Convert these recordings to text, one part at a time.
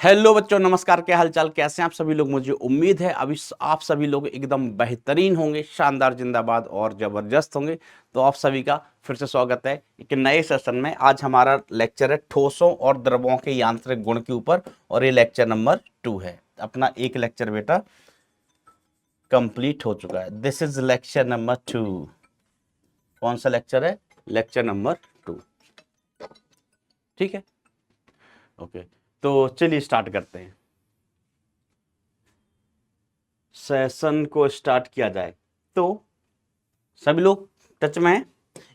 Hello बच्चों, नमस्कार। क्या हालचाल, कैसे हैं आप सभी लोग। मुझे उम्मीद है अभी आप सभी लोग एकदम बेहतरीन होंगे, शानदार, जिंदाबाद और जबरदस्त होंगे। तो आप सभी का फिर से स्वागत है एक नए सेशन में। आज हमारा लेक्चर है ठोसों और द्रवों के यांत्रिक गुण के ऊपर और ये लेक्चर नंबर 2 है। अपना एक लेक्चर बेटा कंप्लीट हो चुका है। This is lecture number 2। कौन सा लेक्चर है? Lecture number 2। ठीक है, ओके। तो चलिए स्टार्ट करते हैं, सेशन को स्टार्ट किया जाए। तो सभी लोग टच में हैं?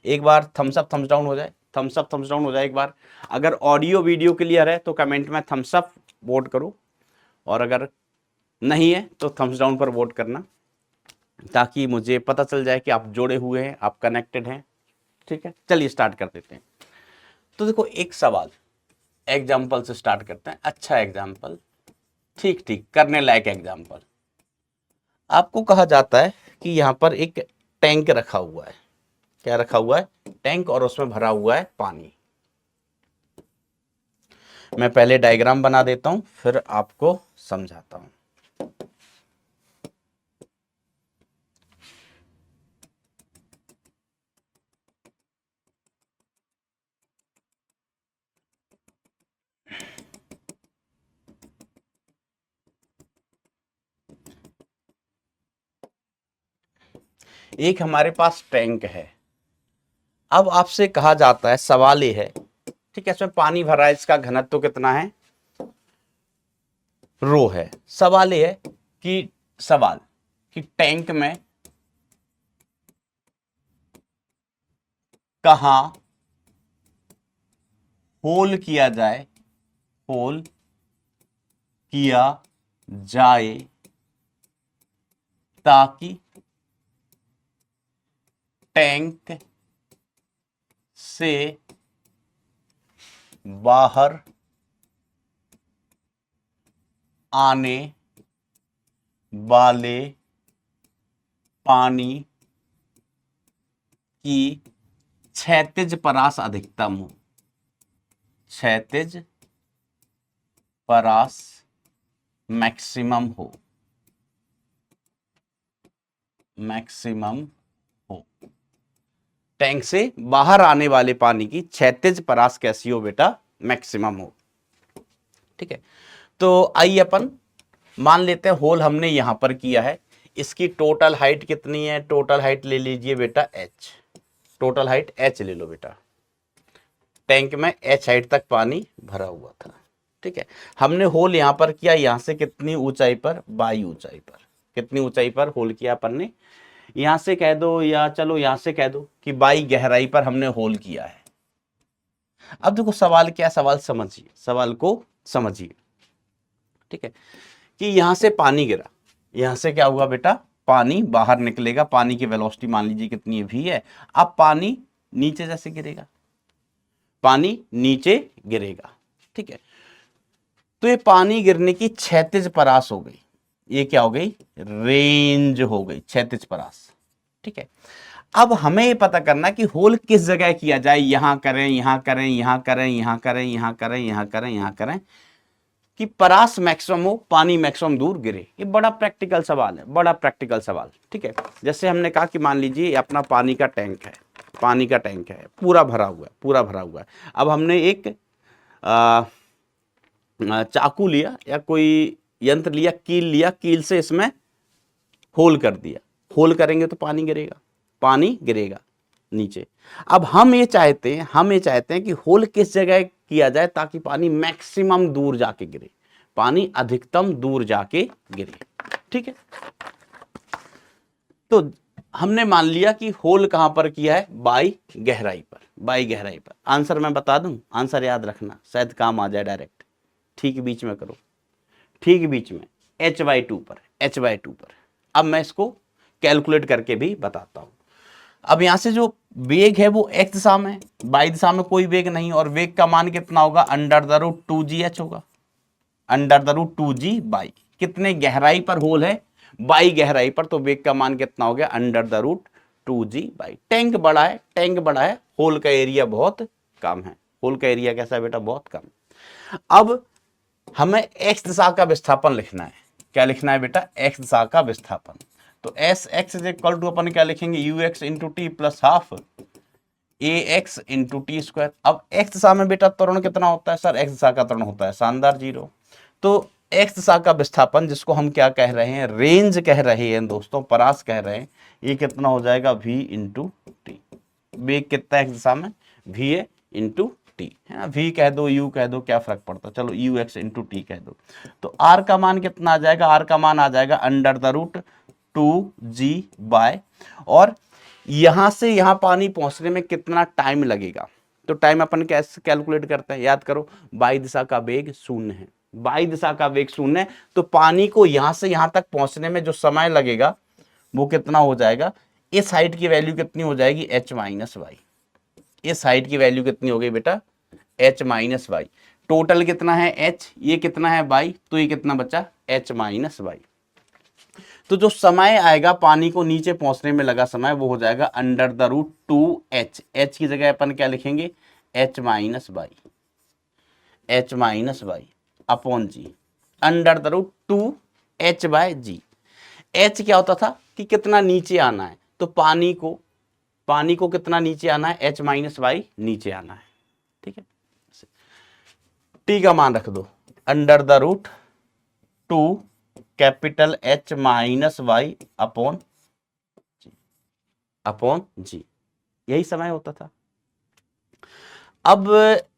एक बार थम्स अप थम्स डाउन हो जाए, थम्स अप थम्स डाउन हो जाए एक बार। अगर ऑडियो वीडियो क्लियर है तो कमेंट में थम्स अप वोट करो, और अगर नहीं है तो थम्स डाउन पर वोट करना, ताकि मुझे पता चल जाए कि आप जुड़े हुए हैं, आप कनेक्टेड हैं। ठीक है, चलिए स्टार्ट कर देते हैं। तो देखो, एक सवाल एग्जाम्पल से स्टार्ट करते हैं। अच्छा एग्जाम्पल, ठीक ठीक करने लायक एग्जाम्पल। आपको कहा जाता है कि यहाँ पर एक टैंक रखा हुआ है। क्या रखा हुआ है? टैंक, और उसमें भरा हुआ है पानी। मैं पहले डायग्राम बना देता हूं, फिर आपको समझाता हूं। एक हमारे पास टैंक है। अब आपसे कहा जाता है, सवाल ये है, ठीक है, इसमें पानी भरा है, इसका घनत्व तो कितना है? रो है। सवाल ये है कि टैंक में कहां होल किया जाए, होल किया जाए ताकि टैंक से बाहर आने वाले पानी की क्षैतिज परास अधिकतम हो। क्षैतिज परास मैक्सिमम हो, मैक्सिमम हो। टैंक से बाहर आने वाले पानी की क्षैतिज परास कैसी हो बेटा? मैक्सिमम हो। ठीक है, तो आइए अपन मान लेते हैं होल हमने यहां पर किया है। इसकी टोटल हाइट कितनी है? टोटल हाइट ले लीजिए बेटा h। टोटल हाइट h ले लो बेटा। टैंक में h हाइट तक पानी भरा हुआ था। ठीक है, हमने होल यहां पर किया, यहां से कितनी ऊंचाई पर? 22 ऊंचाई पर। कितनी ऊंचाई पर होल किया अपन ने? यहां से कह दो, या चलो यहां से कह दो कि 22 गहराई पर हमने होल किया है। अब देखो सवाल क्या, सवाल समझिए, सवाल को समझिए। ठीक है, कि यहां से पानी गिरा, यहां से क्या हुआ बेटा? पानी बाहर निकलेगा। पानी की वेलोसिटी मान लीजिए कितनी भी है। अब पानी नीचे जैसे गिरेगा, पानी नीचे गिरेगा। ठीक है, तो ये पानी गिरने की क्षैतिज परास हो गई। ये क्या हो गई? रेंज हो गई, क्षैतिज परास। ठीक है, अब हमें ये पता करना कि होल किस जगह किया जाए। यहां करें, यहां करें, यहां करें, यहां करें, यहां करें, यहां करें, यहां करें, कि परास मैक्सिमम हो, पानी मैक्सिमम दूर गिरे। ये बड़ा प्रैक्टिकल सवाल है, बड़ा प्रैक्टिकल सवाल। ठीक है, जैसे हमने कहा कि मान लीजिए अपना पानी का टैंक है, पानी का टैंक है, पूरा भरा हुआ है, पूरा भरा हुआ है। अब हमने एक चाकू लिया या कोई यंत्र लिया, कील लिया, कील से इसमें होल कर दिया। होल करेंगे तो पानी गिरेगा, पानी गिरेगा नीचे। अब हम ये चाहते हैं कि होल किस जगह किया जाए ताकि पानी मैक्सिमम दूर जाके गिरे, पानी अधिकतम दूर जाके गिरे। ठीक है, तो हमने मान लिया कि होल कहां पर किया है? 22 गहराई पर। 22 गहराई पर। आंसर मैं बता दूं, आंसर याद रखना, शायद काम आ जाए डायरेक्ट। ठीक बीच में करो, ठीक बीच में, h/2 पर, h/2 पर। अब मैं इसको कैलकुलेट करके भी बताता हूं। अब यहां से जो वेग है वो x दिशा में, y दिशा में कोई वेग नहीं, और वेग का मान कितना होगा? √2gh होगा, √2g/। कितने गहराई पर होल है? 22 गहराई पर, तो वेग का मान कितना हो गया? √2g/। टैंक बड़ा है, टैंक बड़ा है, होल का एरिया बहुत कम है। होल का एरिया कैसा है बेटा? बहुत कम। अब हमें एक्स दिशा का विस्थापन लिखना है। क्या लिखना है बेटा? एक्स दिशा का विस्थापन। तो s x is equal to अपन क्या लिखेंगे? U x into t plus half a x into t square. अब एक्स दिशा में बेटा त्वरण कितना होता है? सर एक्स दिशा का त्वरण होता है शानदार 0। तो एक्स दिशा का विस्थापन, जिसको हम क्या कह रहे हैं? रेंज कह रहे हैं दोस्तों, परास कह रहे हैं, ये कितना हो जाएगा? v into T. वेग कितना है एक्स दिशा में? v है इंटू टी, है ना। v कह दो, u कह दो, क्या फर्क पड़ता? चलो यू एक्स इंटू टी कह दो। तो r का मान कितना आ जाएगा? r का मान आ जाएगा under the root 2g bye, और यहां से यहां पानी पहुंचने में कितना टाइम लगेगा? तो टाइम अपन कैसे कैलकुलेट करते हैं? याद करो, बाई दिशा का वेग 0 है, बाई दिशा का वेग 0 है, तो पानी को यहां से यहां तक पहुंचने में जो समय लगेगा वो कितना हो जाएगा? इस हाइट की वैल्यू कितनी हो जाएगी? h minus y. इस हाइट की वैल्यू कितनी हो गई बेटा? h minus Y. टोटल कितना है? h, ये कितना है? वाई, तो ये कितना बचा? h minus y. तो जो समय आएगा पानी को नीचे पहुंचने में लगा समय, वो हो जाएगा under the root 2h। h की जगह अपन क्या लिखेंगे? h minus y, h minus y upon g, under the root 2h by g. h क्या होता था कि कितना नीचे आना है, तो पानी को कितना नीचे आना है? h माइनस वाई नीचे आना है, ठीक है। t का मान रख दो under the root 2 capital H minus y upon g, यही समय होता था। अब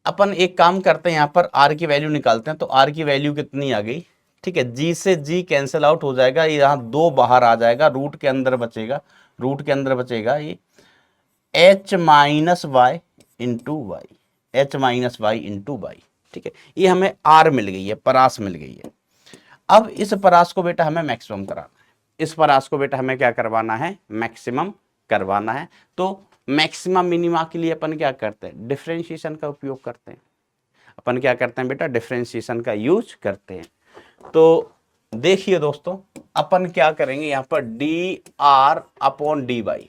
अपन एक काम करते हैं, यहां पर r की वैल्यू निकालते हैं। तो r की वैल्यू कितनी आ गई? ठीक है, g से g कैंसिल आउट हो जाएगा, यहां 2 बाहर आ जाएगा, रूट के अंदर बचेगा, रूट के अंदर बचेगा ये h minus y into y, h minus y into y. ठीक है, ये हमें r मिल गई है, परास मिल गई है। अब इस परास को बेटा हमें मैक्सिमम कराना है, इस परास को बेटा हमें क्या करवाना है? मैक्सिमम करवाना है। तो मैक्सिमम मिनिमा के लिए अपन क्या करते हैं? डिफरेंशिएशन का उपयोग करते हैं। अपन क्या करते हैं बेटा? डिफरेंशिएशन का यूज करते हैं। तो देखिए दोस्तों, अपन क्या करेंगे यहां पर? D r upon d y,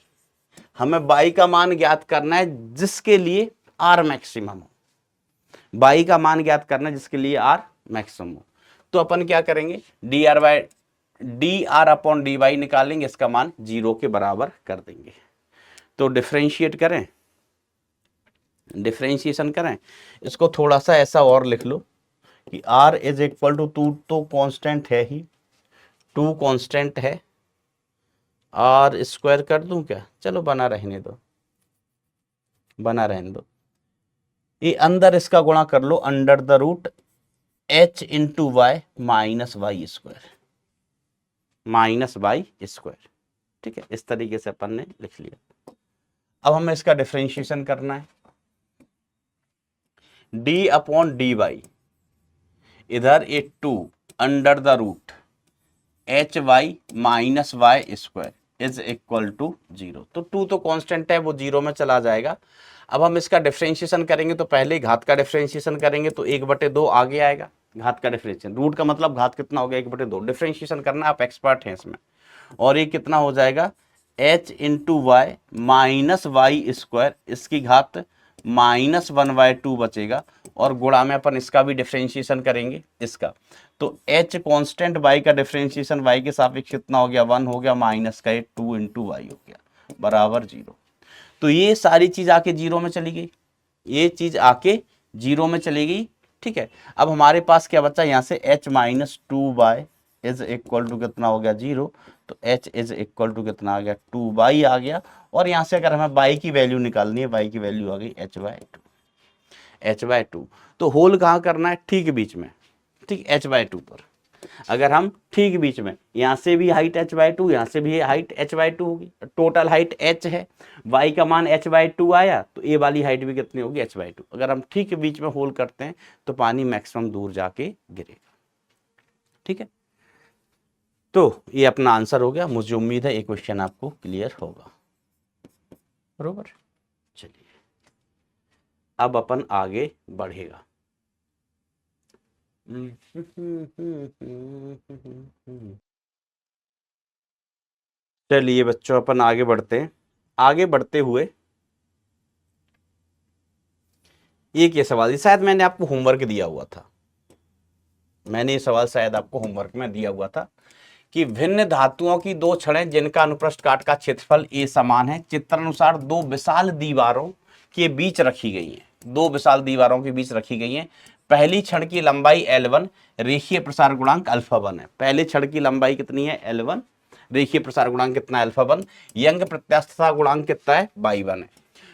हमें बाई का मान ज्ञात करना है जिसके लिए आर मैक्सिमम हो, बाई का मान ज्ञात करना है जिसके लिए आर मैक्सिमम हो। तो अपन क्या करेंगे? D r upon d y निकालेंगे, इसका मान 0 के बराबर कर देंगे। तो डिफरेंशिएट करें, डिफरेंशिएशन करें, इसको थोड़ा सा ऐसा और लिख लो कि r इज इक्वल टू 2 तो कांस्टेंट है ही, 2 कांस्टेंट है, r स्क्वायर कर दूं क्या? चलो बना रहने दो, बना रहने दो। ये अंदर इसका गुणा कर लो under the root h into y minus y square, minus y square. ठीक है, इस तरीके से अपन ने लिख लिया। अब हमें इसका डिफरेंशिएशन करना है। डी अपॉन डी वाई, इधर ये 2 under the root h y minus y square is equal to 0। तो 2 तो कांस्टेंट है, वो 0 में चला जाएगा। अब हम इसका डिफरेंशिएशन करेंगे, तो पहले घात का डिफरेंशिएशन करेंगे, तो 1/2 आगे आएगा घात का डिफरेंशिएशन। रूट का मतलब घात कितना हो गया? 1/2। डिफरेंशिएशन करना, आप एक्सपर्ट हैं इसमें। और ये कितना हो जाएगा? h into y minus y square, इसकी घात -1/2 बचेगा, और गुणा में अपन इसका भी डिफरेंशिएशन करेंगे, इसका। तो h कांस्टेंट y का डिफरेंशिएशन y के सापेक्ष कितना हो गया? 1 हो गया, माइनस का 2 इंटू वाई हो गया बराबर 0। तो ये सारी चीज आके 0 में चली गई, ये चीज आके 0 में चली गई। ठीक है, अब हमारे पास क्या बचा? यहाँ से h minus 2y is equal to कितना हो गया? 0। तो h इज इक्वल टू कितना आ गया? 2y आ गया। और यहाँ से अगर हमें y की वैल्यू निकालनी है, y की वैल्यू आ गई h/2। तो होल कहाँ करना है? ठीक बीच में, ठीक, h/2 पर। अगर हम ठीक बीच में, यहां से भी हाइट h/2, यहां से भी हाइट h/2 होगी, टोटल हाइट h है, y का मान h/2 आया, तो ये वाली हाइट भी कितनी होगी? h/2। अगर हम ठीक बीच में होल करते हैं तो पानी मैक्सिमम दूर जाके गिरेगा। ठीक है, तो ये अपना आंसर हो गया। मुझे उम्मीद है ये क्वेश्चन आपको क्लियर होगा, बरोबर। चलिए अब अपन आगे बढ़ेगा। चलिए बच्चों अपन आगे बढ़ते हैं। आगे बढ़ते हुए एक ये सवाल, शायद मैंने आपको होमवर्क दिया हुआ था, मैंने ये सवाल शायद आपको होमवर्क में दिया हुआ था कि भिन्न धातुओं की दो छड़ें जिनका अनुप्रस्थ काट का क्षेत्रफल ए समान है, चित्रानुसार दो विशाल दीवारों के बीच रखी गई हैं। दो विशाल दीवारों के बीच रखी गई हैं। पहली छड़ की लंबाई L1, रेखीय प्रसार गुणांक अल्फा 1 है। पहले छड़ की लंबाई कितनी है? L1, रेखीय प्रसार गुणांक कितना है? अल्फा 1। यंग प्रत्यास्थता गुणांक कितना है? y1 है।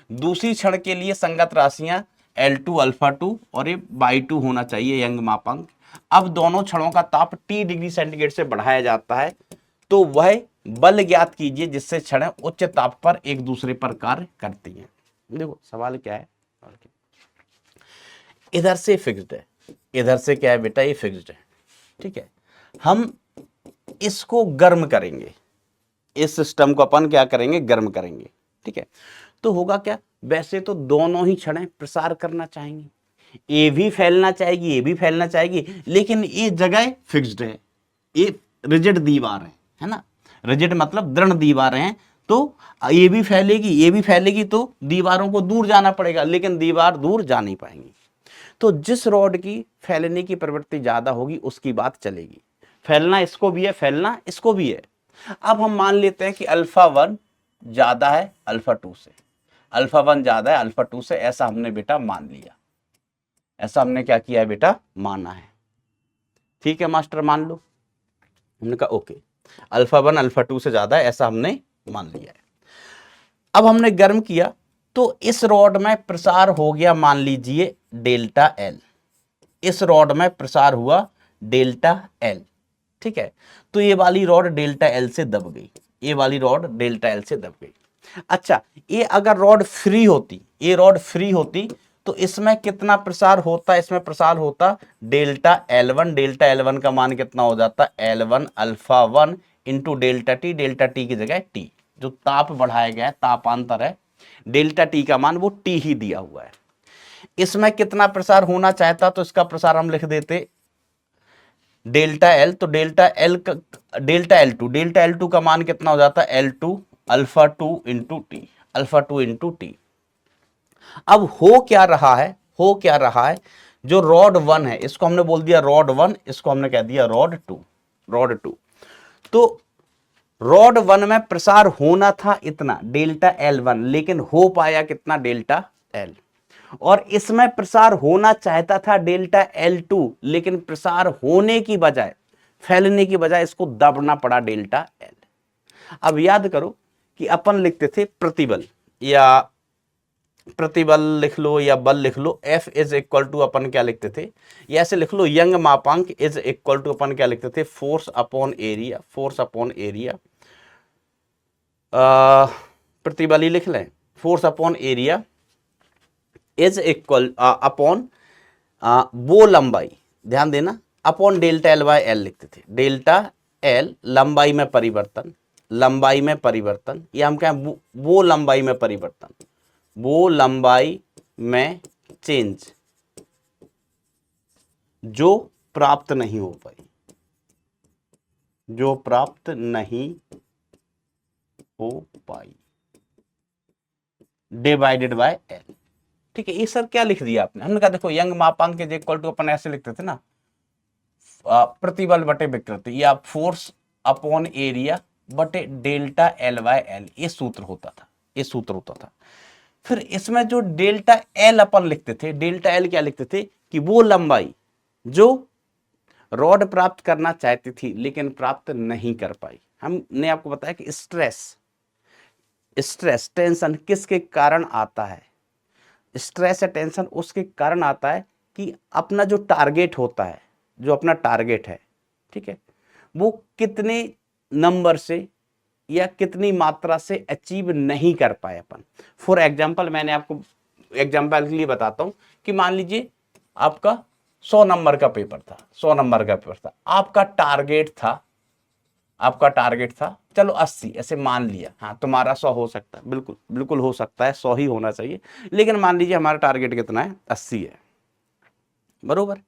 दूसरी छड़ के लिए संगत राशियां L2 अल्फा 2 और ये y2 होना चाहिए यंग मापांक। अब दोनों छड़ों का ताप T डिग्री सेंटीग्रेड से बढ़ाया जाता है, तो वह बल ज्ञात कीजिए जिससे छड़ें उच्च ताप पर एक दूसरे पर कार्य करती हैं। देखो सवाल क्या है, इधर से फिक्स्ड है, इधर से क्या है बेटा? ये फिक्स्ड है, ठीक है। हम इसको गर्म करेंगे, इस सिस्टम को अपन क्या करेंगे? गर्म करेंगे, ठीक है। तो होगा क्या? वैसे तो दोनों ही छड़ें प्रसार करना चाहेंगी, ये भी फैलना चाहेगी, ये भी फैलना चाहेगी, लेकिन ये जगह फिक्स्ड है, ये रिजिड दीवार है ना। रिजिड मतलब दृढ़ दीवारें हैं, तो ये भी फैलेगी, ये भी फैलेगी, तो दीवारों को दूर जाना पड़ेगा, लेकिन दीवार दूर जा नहीं पाएंगी। तो जिस रॉड की फैलने की प्रवृत्ति ज्यादा होगी उसकी बात चलेगी। फैलना इसको भी है, फैलना इसको भी है। अब हम मान लेते हैं कि अल्फा 1 ज्यादा है अल्फा 2 से, अल्फा 1 ज्यादा है अल्फा 2 से, ऐसा हमने बेटा मान लिया। ऐसा हमने क्या किया है बेटा? माना है। ठीक है मास्टर, मान लो। हमने कहा ओके, अल्फा 1 अल्फा 2 से ज्यादा है, ऐसा हमने मान लिया है। अब हमने गर्म किया तो इस रॉड में प्रसार हो गया, मान लीजिए डेल्टा एल। इस रॉड में प्रसार हुआ डेल्टा एल, ठीक है। तो ये वाली रॉड डेल्टा एल से दब गई, ये वाली रॉड डेल्टा एल से दब गई। अच्छा, ये अगर रॉड फ्री होती, ये रॉड फ्री होती, तो इसमें कितना प्रसार होता? इसमें प्रसार होता डेल्टा L1। डेल्टा L1 का मान कितना हो जाता? L1 alpha 1 into delta T, delta T की जगह टी, जो ताप बढ़ाया गया है, तापांतर है, डेल्टा टी का मान वो टी ही दिया हुआ है। इसमें कितना प्रसार होना चाहता तो इसका प्रसार हम लिख देते डेल्टा एल, तो डेल्टा L2, डेल्टा L2 का मान कितना हो जाता? L2 alpha 2 into T, alpha 2 into T. अब हो क्या रहा है? हो क्या रहा है? जो रॉड 1 है इसको हमने बोल दिया रॉड 1, इसको हमने कह दिया रॉड 2, रॉड 2। तो रॉड 1 में प्रसार होना था इतना डेल्टा L1, लेकिन हो पाया कितना? Delta L। और इसमें प्रसार होना चाहता था डेल्टा L2, लेकिन प्रसार होने की बजाय, फैलने की बजाय इसको दबना पड़ा डेल्टा L। अब याद करो कि अपन लिखते थे प्रतिबल, या प्रतिबल लिख लो या बल लिख लो, F इज इक्वल टू अपन क्या लिखते थे? या ऐसे लिख लो, यंग मापांक इज इक्वल टू अपन क्या लिखते थे? Force upon area, force upon area. प्रतिबल ही लिख लें, force upon area is equal upon वो लंबाई, ध्यान देना, upon delta L by L लिखते थे। डेल्टा L लंबाई में परिवर्तन, लंबाई में परिवर्तन, या हम कहें वो लंबाई में परिवर्तन, वो लंबाई में चेंज जो प्राप्त नहीं हो पाई, जो प्राप्त नहीं हो पाई, डिवाइडेड बाय L। ठीक है, ये सर क्या लिख दिया आपने? हमने कहा देखो यंग मापांक इज इक्वल टू, अपन ऐसे लिखते थे ना, प्रतिबल बटे विकृति, या फोर्स अपॉन एरिया बटे डेल्टा L बाय L, ये सूत्र होता था, ये सूत्र होता था। फिर इसमें जो डेल्टा L अपन लिखते थे, डेल्टा L क्या लिखते थे? कि वो लंबाई जो रॉड प्राप्त करना चाहती थी लेकिन प्राप्त नहीं कर पाई। हमने आपको बताया कि स्ट्रेस, स्ट्रेस टेंशन किसके कारण आता है? स्ट्रेस या टेंशन उसके कारण आता है कि अपना जो टारगेट होता है, जो अपना टारगेट है, ठीक है, वो कितने नंबर से या कितनी मात्रा से अचीव नहीं कर पाए अपन। फॉर एग्जाम्पल, मैंने आपको एग्जाम्पल के लिए बताता हूं कि मान लीजिए आपका 100 नंबर का पेपर था, 100 नंबर का पेपर था, आपका टारगेट था, आपका टारगेट था चलो 80, ऐसे मान लिया। हाँ, तुम्हारा 100 हो सकता है, बिल्कुल बिल्कुल हो सकता है, 100 ही होना चाहिए, लेकिन मान लीजिए हमारा टारगेट कितना है? 80 है, बरोबर।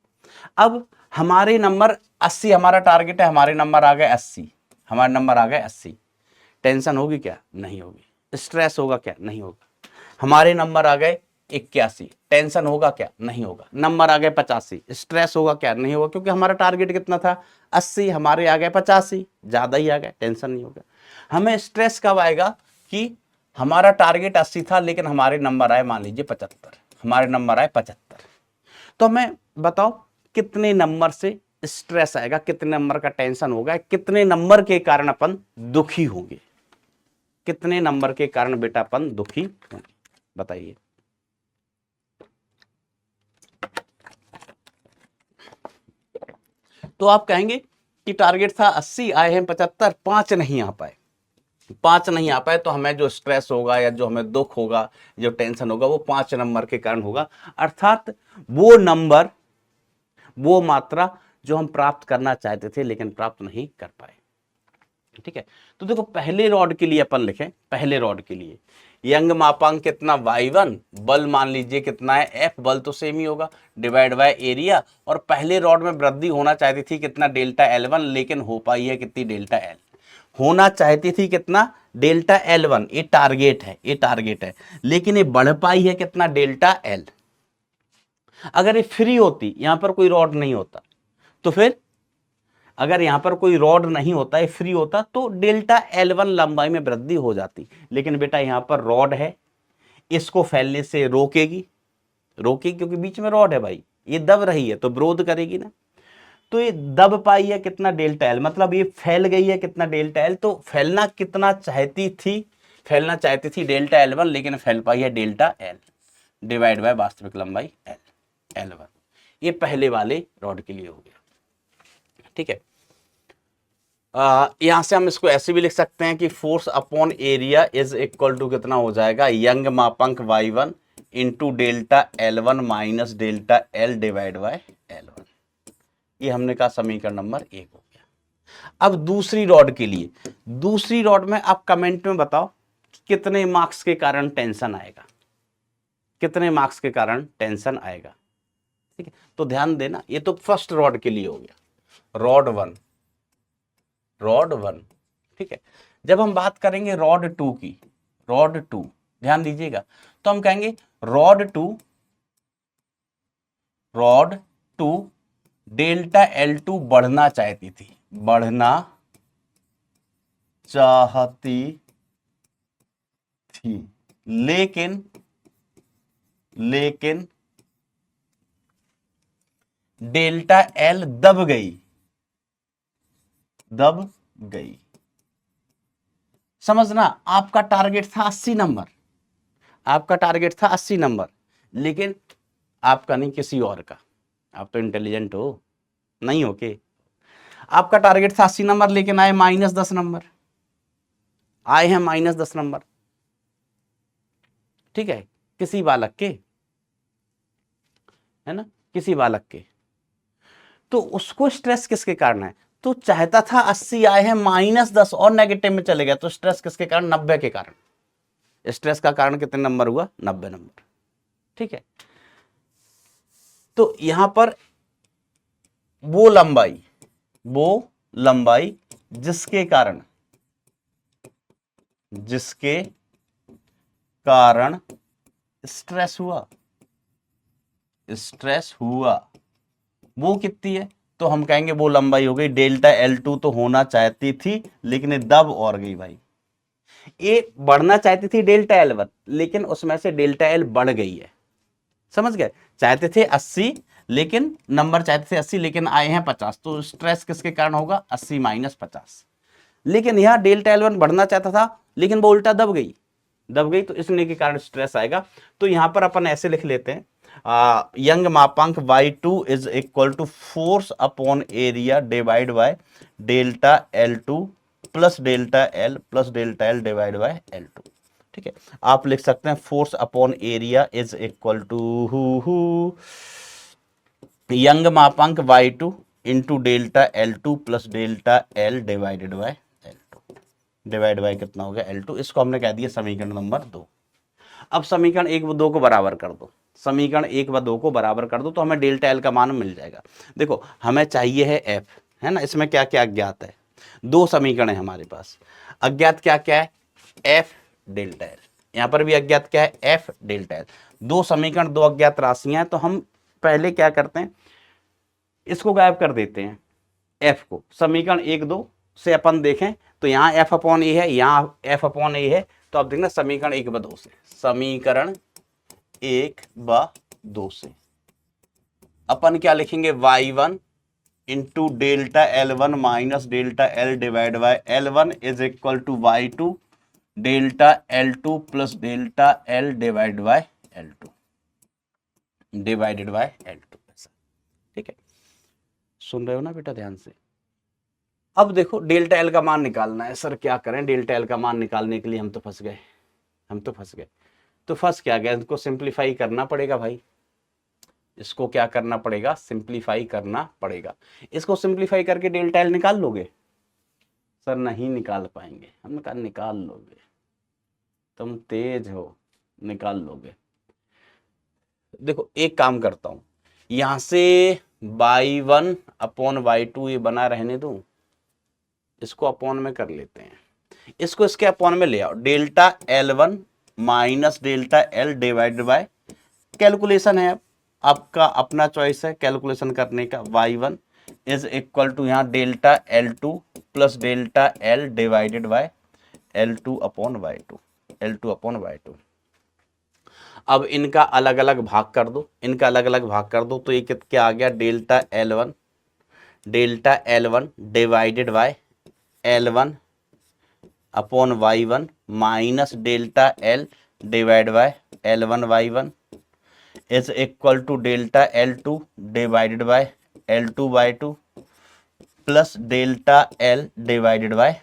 अब हमारे नंबर 80, हमारा टारगेट है, हमारे नंबर आ गए 80, हमारे नंबर आ गए 80। टेंशन होगी क्या? नहीं होगी। स्ट्रेस होगा क्या? नहीं होगा। हमारे नंबर आ गए 81। टेंशन होगा क्या? नहीं होगा। नंबर आ गए 85, स्ट्रेस होगा क्या? नहीं होगा, क्योंकि हमारा टारगेट कितना था 80, हमारे आ गए 85, ज्यादा ही आ गए, टेंशन नहीं होगा। हमें स्ट्रेस कब आएगा कि हमारा टारगेट 80 था लेकिन हमारे नंबर आए मान लीजिए 75, हमारे नंबर आए 75, तो हमें बताओ कितने नंबर से स्ट्रेस आएगा, कितने नंबर का टेंशन होगा, कितने नंबर के कारण अपन दुखी होंगे, कितने नंबर के कारण बेटा अपन दुखी होंगे, बताइए। तो आप कहेंगे कि टारगेट था 80, आए हैं 75, 5 नहीं आ पाए, 5 नहीं आ पाए, तो हमें जो स्ट्रेस होगा या जो हमें दुख होगा, जो टेंशन होगा, वो 5 नंबर के कारण होगा, अर्थात वो नंबर, वो मात्रा जो हम प्राप्त करना चाहते थे लेकिन प्राप्त नहीं कर पाए। ठीक है, तो देखो पहले रॉड के लिए अपन लिखें, पहले रॉड के लिए यंग मापांक कितना y1, बल मान लीजिए कितना है F, बल तो सेम ही होगा, डिवाइड बाय एरिया, और पहले रॉड में वृद्धि होना चाहती थी कितना डेल्टा L1, लेकिन हो पाई है कितनी डेल्टा L, होना चाहती थी कितना डेल्टा L1, ये टारगेट है, ये टारगेट है, लेकिन ये बढ़ पाई है कितना डेल्टा L। अगर ये फ्री होती, यहां पर कोई रॉड नहीं होता, तो फिर अगर यहां पर कोई रॉड नहीं होता, ये फ्री होता, तो डेल्टा L1 लंबाई में वृद्धि हो जाती, लेकिन बेटा यहां पर रॉड है, इसको फैलने से रोकेगी, रोकेगी क्योंकि बीच में रॉड है भाई, ये दब रही है तो विरोध करेगी ना, तो ये दब पाई है कितना डेल्टा L, मतलब ये फैल गई है कितना डेल्टा L, तो फैलना कितना चाहती थी, फैलना चाहती थी डेल्टा L1, लेकिन फैल पाई है डेल्टा L डिवाइड बाय वास्तविक लंबाई L1। ये पहले वाले रॉड के लिए हो गया। ठीक है, यहां से हम इसको ऐसे भी लिख सकते हैं कि force upon area is equal to कितना हो जाएगा, यंग मापांक y1 into delta L1 minus delta L divide by L1। ये हमने कहा समीकरण नंबर 1 हो गया। अब दूसरी रॉड के लिए, दूसरी रॉड में आप कमेंट में बताओ कितने मार्क्स के कारण टेंशन आएगा, कितने मार्क्स के कारण टेंशन आएगा। ठीक है, तो ध्यान देना, ये तो फर्स्ट रॉड के लिए हो गया, रॉड 1, रॉड 1। ठीक है, जब हम बात करेंगे रॉड 2 की, रॉड 2 ध्यान दीजिएगा, तो हम कहेंगे रॉड 2, रॉड 2 डेल्टा L2 बढ़ना चाहती थी, बढ़ना चाहती थी, लेकिन डेल्टा L दब गई, दब गई। समझना, आपका टारगेट था 80 नंबर, आपका टारगेट था 80 नंबर, लेकिन आपका नहीं किसी और का, आप तो इंटेलिजेंट हो, नहीं हो के, आपका टारगेट था 80 नंबर लेकिन आए -10 नंबर, आए हैं -10 नंबर। ठीक है, किसी बालक के, है ना, किसी बालक के, तो उसको स्ट्रेस किसके कारण है, तो चाहता था 80, आए हैं -10 और नेगेटिव में चले गया, तो स्ट्रेस किसके कारण, 90 के कारण। स्ट्रेस का कारण कितने नंबर हुआ, 90 नंबर। ठीक है, तो यहां पर वो लंबाई जिसके कारण, जिसके कारण स्ट्रेस हुआ, स्ट्रेस हुआ, वो कितनी है, तो हम कहेंगे वो लंबाई हो गई डेल्टा L2, तो होना चाहती थी लेकिन ये दब और गई भाई, ये बढ़ना चाहती थी डेल्टा L1, लेकिन उसमें से डेल्टा L बढ़ गई है, समझ गए, चाहते थे 80, लेकिन नंबर चाहते थे 80 लेकिन आए हैं 50, तो स्ट्रेस किसके कारण होगा, 80 माइनस 50, लेकिन यहां डेल्टा L1 बढ़ना चाहता था लेकिन वो उल्टा दब गई, दब गई, तो इसलिए के कारण स्ट्रेस आएगा। तो यहां पर अपन ऐसे लिख लेते हैं, यंग मापांक y2 is equal to force upon area divide by delta L2 plus delta L divide by L2। ठीक है, आप लिख सकते हैं force upon area is equal to young मापांक y2 into delta L2 plus delta L divided by L2, divide by कितना हो गया L2। इसको हमने कह दिया समीकरण नंबर 2। अब समीकरण 1 व 2 को बराबर कर दो, समीकरण 1 व 2 को बराबर कर दो, तो हमें डेल्टा L का मान मिल जाएगा। देखो हमें चाहिए है F, है ना, इसमें क्या क्या अज्ञात है, 2 समीकरण है हमारे पास, अज्ञात क्या क्या है, F डेल्टा L, यहां पर भी अज्ञात क्या है, F डेल्टा L। दो समीकरण, दो अज्ञात राशियां हैं, तो हम पहले क्या करते हैं, इसको गायब कर देते हैं, एफ को। समीकरण 1 2 से अपन देखें तो यहाँ एफ अपॉन ए है, यहाँ एफ अपॉन ए है, तो आप देखना समीकरण 1 व 2 से, समीकरण 1 व 2 से अपन क्या लिखेंगे, y1 into delta L1 minus delta L divide by L1 is equal to y2 delta L2 plus delta L divide by L2 divided by L2। ठीक है, सुन रहे हो ना बेटा ध्यान से। अब देखो डेल्टा एल का मान निकालना है, सर क्या करें, डेल्टा एल का मान निकालने के लिए हम तो फंस गए, तो फंस क्या गया, इनको सिंप्लीफाई करना पड़ेगा भाई, इसको क्या करना पड़ेगा, सिंप्लीफाई करना पड़ेगा। इसको सिंप्लीफाई करके डेल्टा एल निकाल लोगे, सर नहीं निकाल पाएंगे। हमने कहा निकाल लोगे, तुम तेज हो, निकाल लोगे। देखो एक काम करता हूं, यहां से y1 अपॉन y2 ये बना रहने दूं, इसको अपॉन में कर लेते हैं, इसको इसके अपॉन में ले आओ, delta L1 minus delta L divided bye, calculation है आपका अपना चॉइस है कैलकुलेशन करने का, y1 इज इक्वल टू यहाँ delta L2 plus delta L divided by L2 upon y2। अब इनका अलग अलग भाग कर दो, तो ये क्या आ गया, delta L1 divided by L1 upon y1 minus delta L divide by L1 y1 is equal to delta L2 divided by L2 y2 plus delta L divided by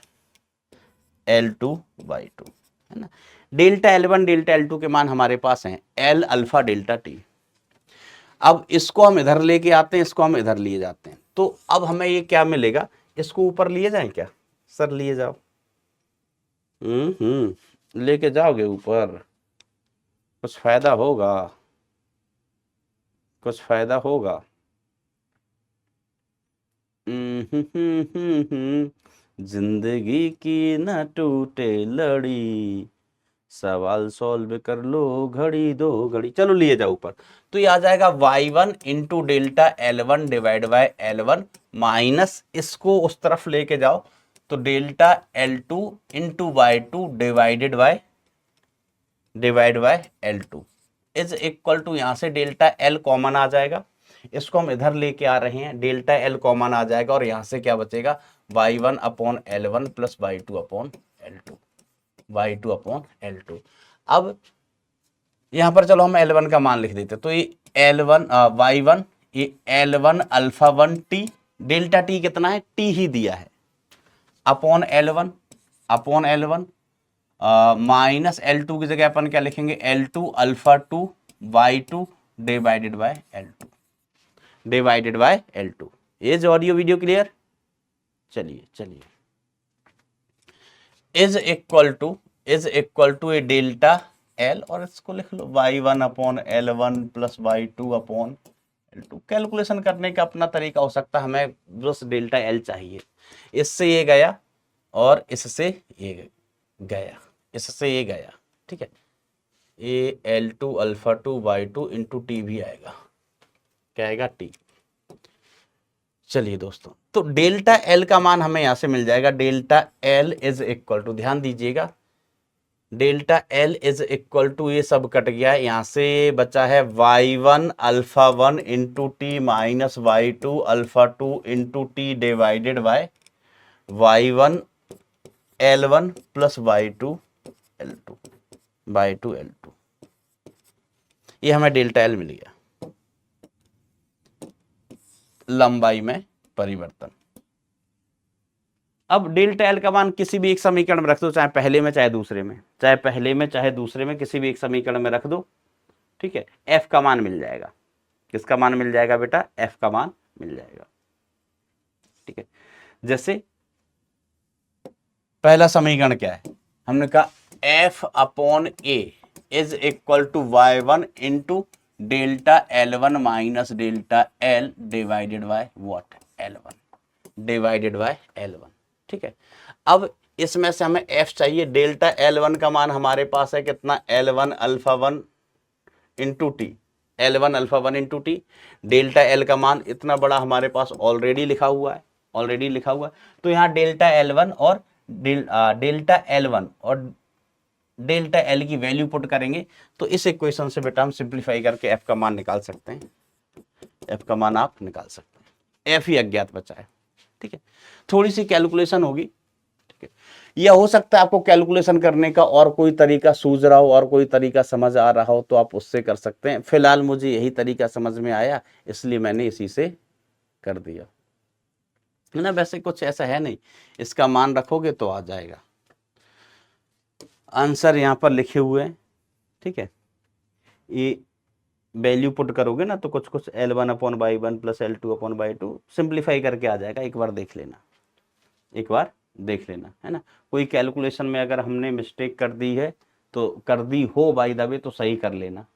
L2 y2, है ना। डेल्टा L1 डेल्टा L2 के मान हमारे पास हैं, L alpha delta T। अब इसको हम इधर लेके आते हैं, इसको हम इधर लिए जाते हैं, तो अब हमें ये क्या मिलेगा, इसको ऊपर लिए जाएं क्या, सर लिए जाओ, लेके जाओगे ऊपर, कुछ फायदा होगा, जिंदगी की न टूटे लड़ी, सवाल सॉल्व कर लो घड़ी दो घड़ी, चलो लिए जाओ ऊपर। तो ये आ जाएगा y1 into delta L1 divide by L1 minus, इसको उस तरफ लेके जाओ तो delta L2 into y2 divide by L2 is equal to, यहां से डेल्टा L कॉमन आ जाएगा, इसको हम इधर लेके आ रहे हैं, डेल्टा L कॉमन आ जाएगा और यहां से क्या बचेगा, y1 upon L1 plus y2 upon L2। अब यहां पर चलो हम L1 का मान लिख देते, तो ये L1 y1 ये L1 alpha 1 t, delta t कितना है, t ही दिया है, अपॉन L1 माइनस L2 की जगह अपन क्या लिखेंगे, L2 alpha 2 y2 divided by L2। Is audio video clear, चलिए is equal to a delta L, और इसको लिख लो y1 upon L1 plus y2 upon L2। Calculation करने का अपना तरीका हो सकता है, हमें बस डेल्टा L चाहिए, इससे ये गया और इससे ये गया, ठीक है, ये L2 alpha 2 y2 into T भी आएगा, क्या आएगा, टी। चलिए दोस्तों, तो डेल्टा L का मान हमें यहां से मिल जाएगा, delta L is equal to, ध्यान दीजिएगा, delta L is equal to, ये सब कट गया, यहां से बचा है y1 alpha 1 into t minus y2 alpha 2 into t divided by y1 L1 plus y2 L2। ये हमें डेल्टा L मिल गया, लंबाई में परिवर्तन। अब डेल्टा L का मान किसी भी एक समीकरण में रख दो, चाहे पहले में चाहे दूसरे में, किसी भी एक समीकरण में रख दो, ठीक है, F का मान मिल जाएगा। किसका मान मिल जाएगा बेटा, F का मान मिल जाएगा, ठीक है। जैसे पहला समीकरण क्या है, हमने कहा F upon A is equal to y1 into delta L1 minus delta L divided by what, L1, ठीक है। अब इसमें से हमें F चाहिए, डेल्टा L1 का मान हमारे पास है कितना, L1 alpha 1 into T, L1 alpha 1 into T. Delta L का मान इतना बड़ा हमारे पास ऑलरेडी लिखा हुआ है, ऑलरेडी लिखा हुआ है। तो यहाँ डेल्टा L1 और डेल्टा L1 और डेल्टा एल की वैल्यू पुट करेंगे तो इस इक्वेशन से बेटा हम सिंप्लीफाई करके एफ का मान निकाल सकते हैं। एफ का मान आप निकाल सकते हैं, एफ ही अज्ञात बचा है। ठीक है, थोड़ी सी कैलकुलेशन होगी। ठीक है, या हो सकता है आपको कैलकुलेशन करने का और कोई तरीका सूझ रहा हो और कोई तरीका समझ आ रहा हो तो आप उससे कर सकते हैं। फिलहाल मुझे यही तरीका समझ में आया इसलिए मैंने इसी से कर दिया है ना। वैसे कुछ ऐसा है नहीं, इसका मान रखोगे तो आ जाएगा। आंसर यहां पर लिखे हुए हैं। ठीक है, ये वैल्यू पुट करोगे ना तो कुछ कुछ L1 upon by 1 plus L2 upon by 2 simplify करके आ जाएगा। एक बार देख लेना, एक बार देख लेना, है ना। कोई कैलकुलेशन में अगर हमने मिस्टेक कर दी है तो कर दी हो बाय द वे तो सही कर लेना,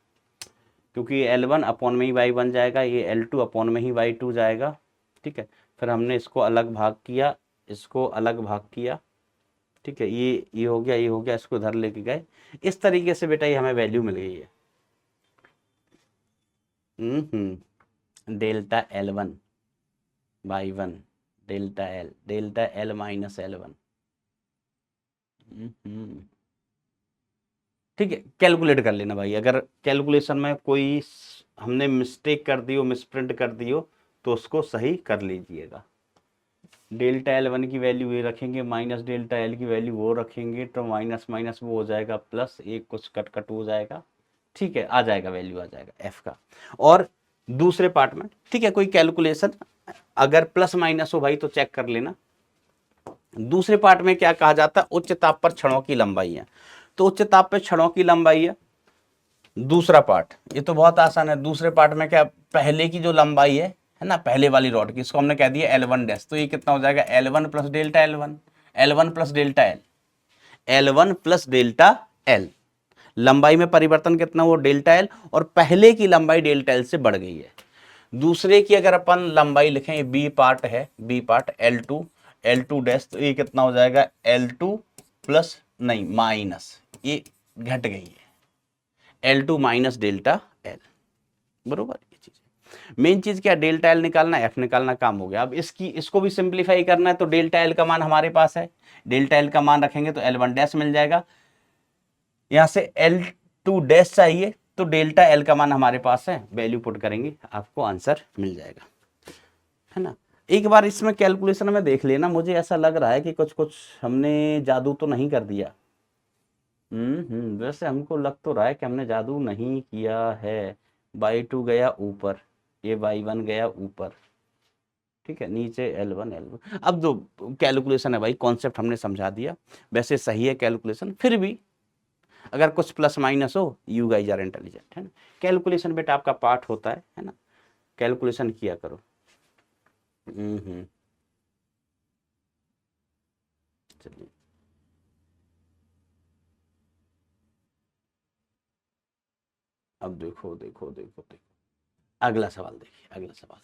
क्योंकि L1 अपॉन में ही बाई 1 जाएगा, ये L2 अपॉन में ही बाई 2 जाएगा। ठीक है, फिर हमने इसको अलग भाग किया, इसको अलग भाग किया। ठीक है, ये हो गया, ये हो गया, इसको इधर लेके गए। इस तरीके से बेटा ये हमें वैल्यू मिल गई है। Delta L1 by 1 delta L minus L1। ठीक है, कैलकुलेट कर लेना भाई। अगर कैलकुलेशन में कोई हमने मिस्टेक कर दी हो, मिसप्रिंट कर दी हो तो उसको सही कर लीजिएगा। डेल्टा L1 की वैल्यू ये रखेंगे, माइनस डेल्टा एल की वैल्यू वो रखेंगे, तो माइनस माइनस वो हो जाएगा प्लस, एक कुछ कट कट हो जाएगा। ठीक है, आ जाएगा, वैल्यू आ जाएगा एफ का। और दूसरे पार्ट में ठीक है, कोई कैलकुलेशन अगर प्लस माइनस हो भाई तो चेक कर लेना। दूसरे पार्ट में क्या कहा जाता है, उच्च ताप पर क्षणों की लंबाई है। तो उच्च ताप पर क्षणों की लंबाई है दूसरा पार्ट, ये तो बहुत आसान है। दूसरे पार्ट में क्या, पहले की जो लंबाई है ना, पहले वाली रॉड की, इसको हमने कह दिया L1 डैश, तो ये कितना हो जाएगा L1 plus delta L1, L1 plus delta L, L1 plus delta L. लंबाई में परिवर्तन कितना हुआ, डेल्टा एल, और पहले की लंबाई डेल्टा एल से बढ़ गई है। दूसरे की अगर अपन लंबाई लिखें, बी पार्ट है, बी पार्ट L2 डैश, तो ये कितना हो जाएगा L2 प्लस नहीं माइनस, ये घट गई है L2 माइनस डेल्टा एल, बरोबर। ये चीज मेन चीज क्या, डेल्टा एल निकालना, एफ निकालना, काम हो गया। अब इसको भी सिंप्लीफाई करना है तो डेल्टा एल का मान हमारे पास है, डेल्टा एल का मान रखेंगे तो L1 डैश मिल जाएगा। यहां से L2 डैश चाहिए तो डेल्टा एल का मान हमारे पास है, वैल्यू पुट करेंगे आपको आंसर मिल जाएगा, है ना। एक बार इसमें कैलकुलेशन में देख लेना, मुझे ऐसा लग रहा है कि कुछ कुछ हमने जादू तो नहीं कर दिया। वैसे हमको लग तो रहा है कि हमने जादू नहीं किया है। बाई 2 गया ऊपर, ये बाई 1 गया ऊपर। ठीक है, नीचे L1 अब जो कैलकुलेशन है भाई, कॉन्सेप्ट हमने समझा दिया। वैसे सही है कैलकुलेशन, फिर भी अगर कुछ प्लस माइनस हो, यू गाइज आर इंटेलिजेंट, है ना। कैलकुलेशन बेटा आपका पार्ट होता है ना, कैलकुलेशन किया करो। चलिए, अब देखो देखो देखो देखो, अगला सवाल देखिए, अगला सवाल।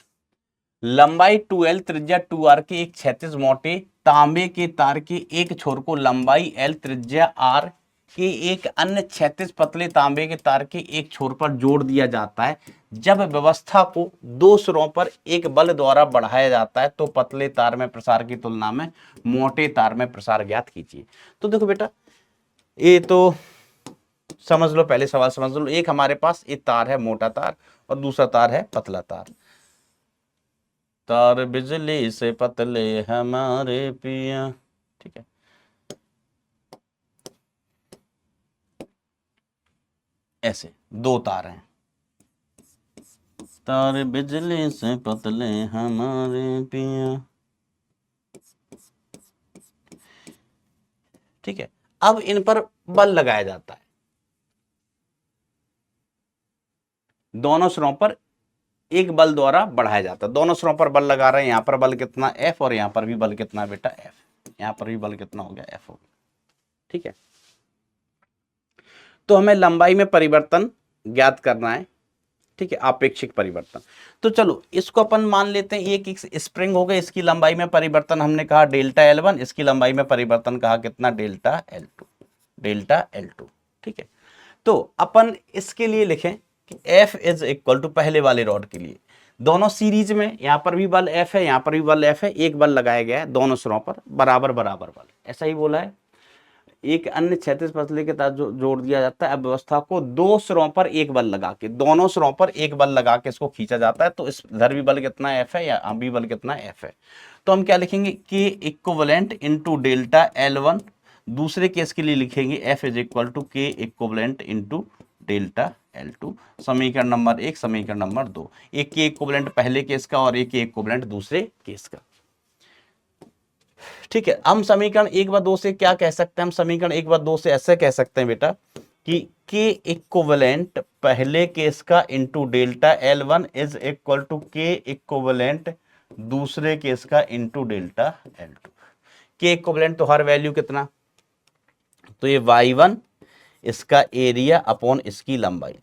लंबाई 2L त्रिज्या 2R के एक क्षैतिज मोटे तांबे के तार के एक छोर को लंबाई L त्रिज्या R के एक अन्य क्षैतिज पतले तांबे के तार के एक छोर पर जोड़ दिया जाता है। जब व्यवस्था को दो सिरों पर एक बल द्वारा बढ़ाया जाता है तो पतले तार में प्रसार की तुलना में मोटे तार में प्रसार ज्ञात कीजिए। तो देखो बेटा, ये तो समझ लो, पहले सवाल समझ लो। एक हमारे पास एक तार है मोटा तार और दूसरा तार है पतला तार। तार बिजली से पतले हमारे पिया, ठीक है। ऐसे दो तार हैं, तार बिजली से पतले हमारे पिया, ठीक है। अब इन पर बल लगाया जाता है, दोनों सिरों पर एक बल द्वारा बढ़ाया जाता है। दोनों सिरों पर बल लगा रहे हैं, यहां पर बल कितना F और यहां पर भी बल कितना बेटा F, यहां पर भी बल कितना हो गया F हो गया, ठीक है। तो हमें लंबाई में परिवर्तन ज्ञात करना है, ठीक है, आपेक्षिक परिवर्तन। तो चलो इसको अपन मान लेते हैं, एक स्प्रिंग हो गया, इसकी लंबाई में परिवर्तन हमने कहा डेल्टा L1, इसकी लंबाई में परिवर्तन कहा कितना डेल्टा L2, ठीक है। तो अपन इसके लिए लिखें कि F इज इक्वल टू पहले वाले रॉड के लिए दोनों सीरीज में, यहां पर भी बल F है, यहां पर भी बल F है, एक बल लगाया गया है दोनों सिरों पर बराबर बराबर बल, ऐसा ही बोला है। एक अन्य क्षैतिज पतले के तहत जोड़ दिया जाता है। अब व्यवस्था को दो सिरों पर एक बल लगा के, दोनों सिरों पर एक बल लगा के इसको खींचा जाता है। तो इस इधर भी बल कितना F है, या भी बल कितना F है। तो हम क्या लिखेंगे, K equivalent into delta L1। दूसरे केस के लिए लिखेंगे F is equal to K equivalent into delta L2। समीकरण नंबर 1, समीकरण नंबर 2। एक K इक्विवेलेंट पहले केस का और एक K इक्विवेलेंट दूसरे केस का। ठीक है, हम समीकरण 1 व 2 से क्या कह सकते हैं, हम समीकरण 1 व 2 से ऐसे कह सकते हैं बेटा कि K इक्विवेलेंट पहले केस का into delta L1 is equal to K equivalent दूसरे केस का into delta L2। K equivalent तो हर वैल्यू कितना, तो ये y1 इसका एरिया अपॉन इसकी लंबाई,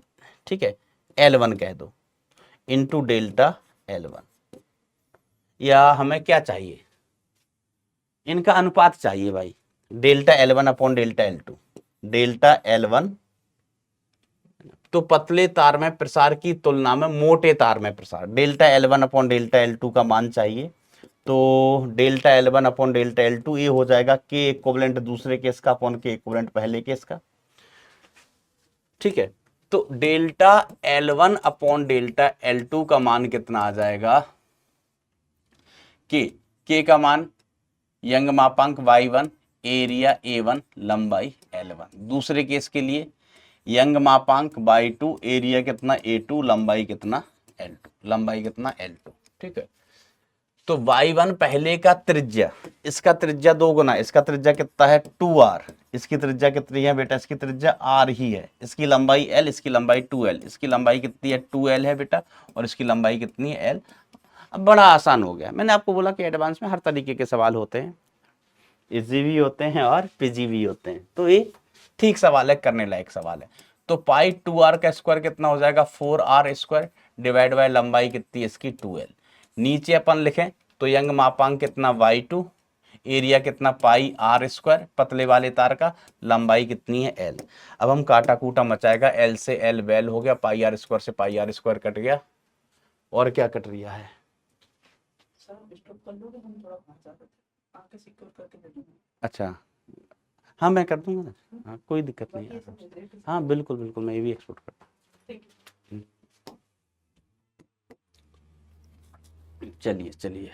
ठीक है, L1 कह दो इंटू डेल्टा L1। या हमें क्या चाहिए, इनका अनुपात चाहिए भाई, delta L1 upon delta L2। Delta L1 तो पतले तार में प्रसार की तुलना में मोटे तार में प्रसार, delta L1 upon delta L2 का मान चाहिए। तो delta L1 upon delta L2 ये हो जाएगा K इक्विवेलेंट दूसरे केस का अपॉन K इक्विवेलेंट पहले केस का। ठीक है, तो delta L1 upon delta L2 का मान कितना आ जाएगा, K का मान यंग मापांक y1, एरिया A1, लंबाई L1। दूसरे केस के लिए यंग मापांक y2, एरिया कितना A2, लंबाई कितना L2, लंबाई कितना L2। ठीक है, तो y1 पहले का त्रिज्या, इसका त्रिज्या 2 गुना, इसका त्रिज्या कितना है 2r, इसकी त्रिज्या कितनी है बेटा, इसकी त्रिज्या r ही है, इसकी लंबाई L, इसकी लंबाई 2L, इसकी लंबाई कितनी है 2L है बेटा, और इसकी लंबाई कितनी है L। अब बड़ा आसान हो गया, मैंने आपको बोला कि एडवांस में हर तरीके के सवाल होते हैं, इजी भी होते हैं और पीजी भी होते हैं, तो ये ठीक सवाल है, करने लायक सवाल है। तो पाई 2r का स्क्वायर कितना हो जाएगा 4r स्क्वायर डिवाइड बाय लंबाई कितनी है इसकी 2L। नीचे अपन लिखें तो यंग मापांक कितना y2, एरिया कितना पाई r स्क्वायर पतले वाले तार का, लंबाई कितनी है L। अब हम काटा कूटा मचाएगा, L से L वेल हो गया, पाई r स्क्वायर से पाई r स्क्वायर कट गया, और क्या कट रहा है। अच्छा, हाँ मैं कर दूंगा ना, हाँ कोई दिक्कत नहीं है, हाँ बिल्कुल बिल्कुल, मैं ये भी एक्सपोर्ट करता हूँ। चलिए चलिए,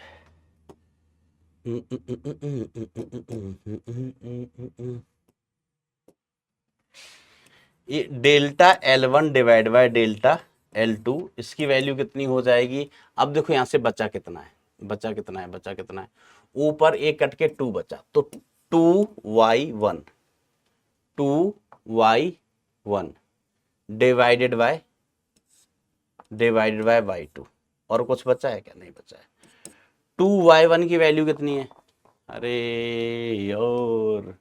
ये delta L1 divide by delta L2, इसकी वैल्यू कितनी हो जाएगी। अब देखो यहाँ से बचा कितना है, बचा कितना है, बचा कितना है, ऊपर एक कट के 2 बचा, तो 2y1 डिवाइडेड बाय y2, और कुछ बचा है क्या, नहीं बचा है। 2y1 की वैल्यू कितनी है, अरे यार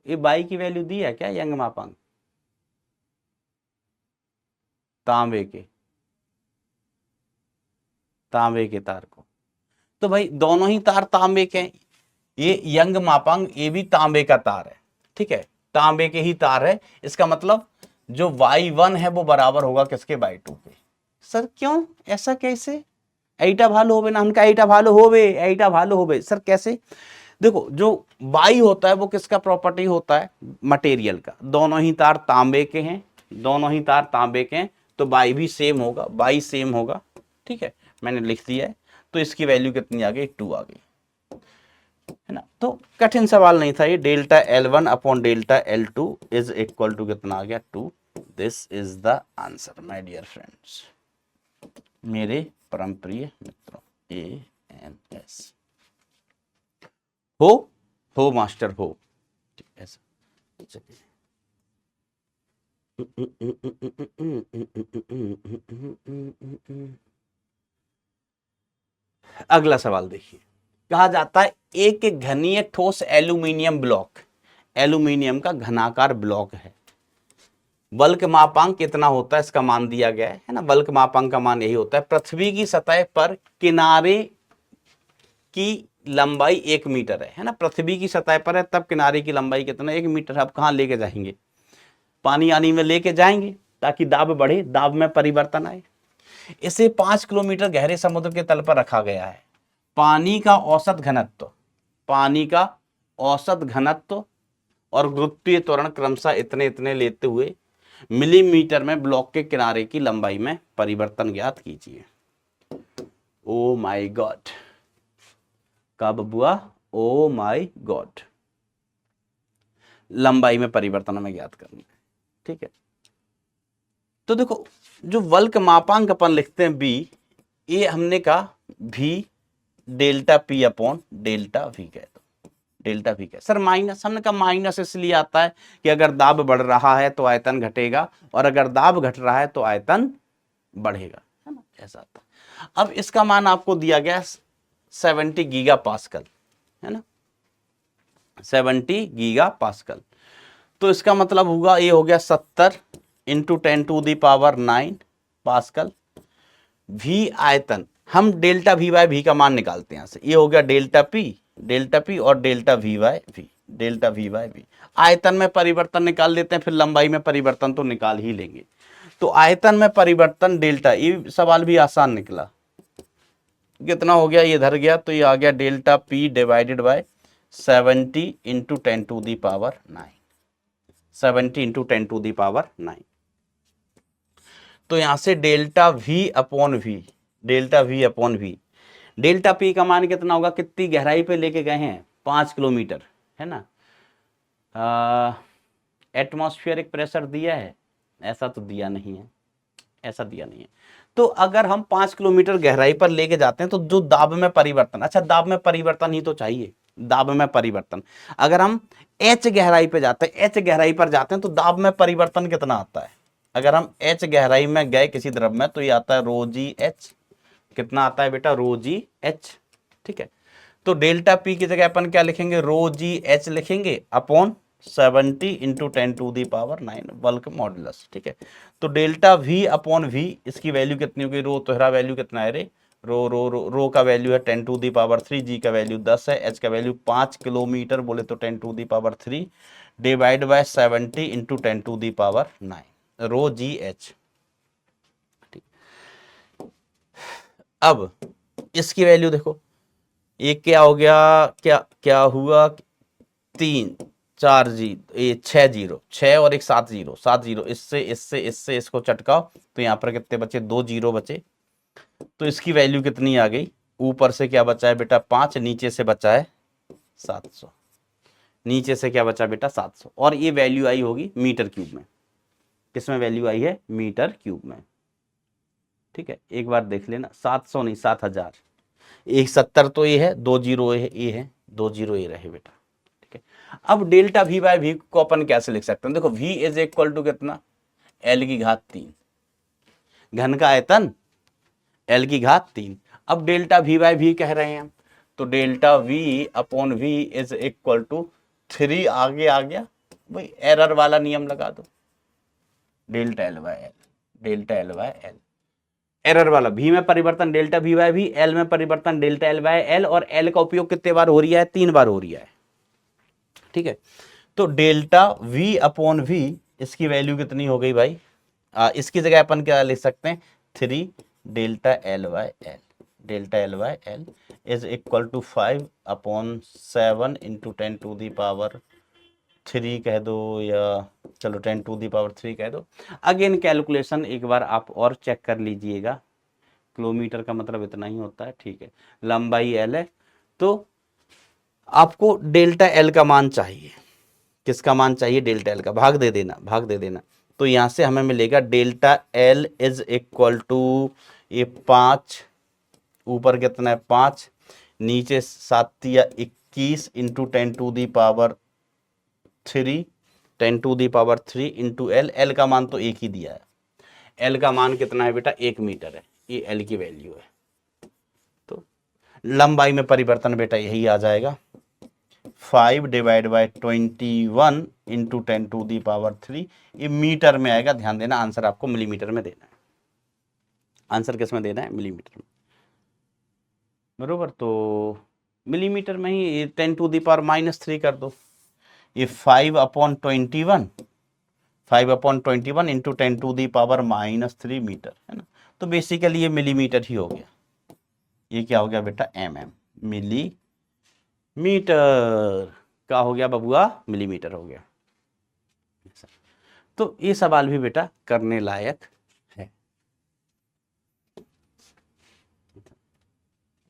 ये बाई की वैल्यू दी है क्या यंग मापांक तांबे के तार को, तो भाई दोनों ही तार तांबे के हैं, ये यंग मापांक ये भी तांबे का तार है, ठीक है, तांबे के ही तार है, इसका मतलब जो y1 है वो बराबर होगा किसके y2 के। सर क्यों ऐसा, कैसे, ऐटा भालो होवे ना, उनका ऐटा भालो होवे सर कैसे। देखो जो बाई होता है वो किसका प्रॉपर्टी होता है, मटेरियल का, दोनों ही तार तांबे के हैं, दोनों ही तार तांबे के हैं, तो बाई भी सेम होगा, बाई सेम होगा, ठीक है, मैंने लिख दिया है। तो इसकी वैल्यू कितनी आ गई 2 आ गई, है ना, तो कठिन सवाल नहीं था ये। Delta L1 upon delta L2 is equal to कितना आ गया 2। This is the answer my dear friends, मेरे परम प्रिय मित्रों। ANS हो मास्टर हो, ऐसा चलिए। अगला सवाल देखिए, कहा जाता है एक घनीय ठोस एल्यूमिनियम ब्लॉक, एल्यूमिनियम का घनाकार ब्लॉक है, बल्क मापांक कितना होता है इसका मान दिया गया है ना, बल्क मापांक का मान यही होता है, पृथ्वी की सतह पर किनारे की लंबाई 1 मीटर है ना, पृथ्वी की सतह पर है, तब किनारे की लंबाई कितना 1 मीटर है। अब कहाँ लेके जाएंगे, पानी आनी में लेके जाएंगे ताकि दाब बढ़े, दाब में परिवर्तन आए। इसे 5 किलोमीटर गहरे समुद्र के तल पर रखा गया है। पानी का औसत घनत्व, पानी का औसत घनत्व और गुरुत्वीय त्वरण क्रमशः इतने इतने लेते हुए मिलीमीटर में ब्लॉक के किनारे की लंबाई में परिवर्तन ज्ञात कीजिए। ओ माय गॉड, कब बुआ, ओ माय गॉड, लंबाई में परिवर्तन हमें ज्ञात करना है। ठीक है, तो देखो जो वल्क मापांक अपन लिखते हैं बी, ये हमने कहा भी delta P upon delta we कह दो, डेल्टा वी कह। सर माइनस, हमने कहा माइनस इसलिए आता है कि अगर दाब बढ़ रहा है तो आयतन घटेगा और अगर दाब घट रहा है तो आयतन बढ़ेगा, है ना, ऐसा आता है। अब इसका मान आपको दिया गया 70 गीगा पास्कल, है ना, 70 गीगा पास्कल। तो इसका मतलब होगा ये हो गया 70 इंटू 10⁹ पास्कल। भी आयतन, हम डेल्टा वी बाय वी का मान निकालते हैं यहाँ से, ये हो गया डेल्टा पी और delta v by v, delta v by v. आयतन में परिवर्तन निकाल देते हैं, फिर लंबाई में परिवर्तन तो निकाल ही लेंगे। तो आयतन में परिवर्तन डेल्टा, ये सवाल भी आसान निकला, कितना हो गया, ये धर गया तो ये आ गया delta p divided by 70 into 10⁹, 70 into 10⁹। तो यहां से delta v upon v, delta v upon v, delta p का मान कितना होगा, कितनी गहराई पे लेके गए हैं, 5 किलोमीटर, है ना। एटमॉस्फेरिक प्रेशर दिया है, ऐसा तो दिया नहीं है, ऐसा दिया नहीं है। तो अगर हम 5 किलोमीटर गहराई पर लेके जाते हैं तो जो दाब में परिवर्तन, अच्छा दाब में परिवर्तन ही तो चाहिए, दाब में परिवर्तन। अगर हम एच गहराई पे जाते हैं, एच गहराई पर जाते हैं तो दाब में परिवर्तन कितना आता है, अगर हम एच गहराई में गए किसी द्रव में तो ये आता है रो जी एच, कितना आता है बेटा, रो जी एच। ठीक है, तो डेल्टा पी की जगह अपन क्या लिखेंगे, रो जी एच लिखेंगे अपॉन 70 इंटू 10⁹ बल्क मॉडुलस। ठीक है, तो डेल्टा वी अपॉन वी, इसकी वैल्यू कितनी होगी, रो तोहरा वैल्यू कितना है रे, रो का वैल्यू है 10⁻3, जी का वैल्यू 10 है, एच का वैल्यू 5 किलोमीटर बोले तो 10⁻3 divide by 70 into 10⁹, rho g h. अब इसकी वैल्यू देखो, ये क्या हो गया, क्या क्या हुआ, 3 4 जी, ये 6 जीरो, 6 और एक 7 जीरो, 7 जीरो, इससे इससे इससे इसको चटकाओ तो यहाँ पर कितने बचे, 2 जीरो बचे। तो इसकी वैल्यू कितनी आ गई, ऊपर से क्या बचा है बेटा 5, नीचे से बचा है 700, नीचे से क्या बचा बेटा 700, और ये वैल्यू आई होगी मीटर क्यूब में, किसमें वैल्यू आई है, मीटर क्यूब में। ठीक है, एक बार देख लेना, 700 नहीं 7000, एक 70 तो ये है, 2 जीरो ये है, 2 जीरो ये रहे बेटा। ठीक है, अब डेल्टा वी बाय वी को अपन कैसे लिख सकते हैं, देखो v इज इक्वल टू कितना, l की घात 3, घन का आयतन l की घात 3। अब डेल्टा वी बाय वी कह रहे हैं हम, तो delta v upon v is equal to 3, आगे आ गया भाई, एरर वाला नियम लगा दो, delta l by l, delta l by l, error वाला, v में परिवर्तन delta v by v, l में परिवर्तन डेल्टा एल बाय एल, और एल का उपयोग कितने बार हो रहा है, 3 बार हो रहा है। ठीक है, तो डेल्टा v अपॉन वी, इसकी वैल्यू कितनी हो गई भाई, इसकी जगह अपन क्या लिख सकते हैं, 3 delta l by l, delta l by l is equal to 5 upon 7 into 10⁻3 कह दो, या चलो 10⁻3 कह दो। अगेन कैलकुलेशन एक बार आप और चेक कर लीजिएगा, किलोमीटर का मतलब इतना ही होता है। ठीक है, लंबाई एल है, तो आपको डेल्टा एल का मान चाहिए, किसका मान चाहिए, डेल्टा एल का, भाग दे देना, भाग दे देना। तो यहां से हमें मिलेगा delta l is equal to, ये 5, ऊपर कितना है 5, नीचे 7 या 21 इंटू 10⁻3 इंटू एल, एल का मान तो एक ही दिया है, एल का मान कितना है बेटा, 1 मीटर है, ये एल की वैल्यू है। तो लंबाई में परिवर्तन बेटा यही आ जाएगा, 5 डिवाइड बाय 21 इंटू 10⁻3, ये मीटर में आएगा, ध्यान देना आंसर आपको मिलीमीटर में देना है, आंसर किस में देना है, मिलीमीटर में, बरोबर। तो मिलीमीटर में ही 10⁻³ कर दो, ये 5/21, 5/21 इंटू 10⁻³ मीटर है ना। तो बेसिकली ये मिलीमीटर ही हो गया। ये क्या हो गया बेटा, मिलीमीटर का हो गया बबुआ, मिलीमीटर हो गया। तो ये सवाल भी बेटा करने लायक है।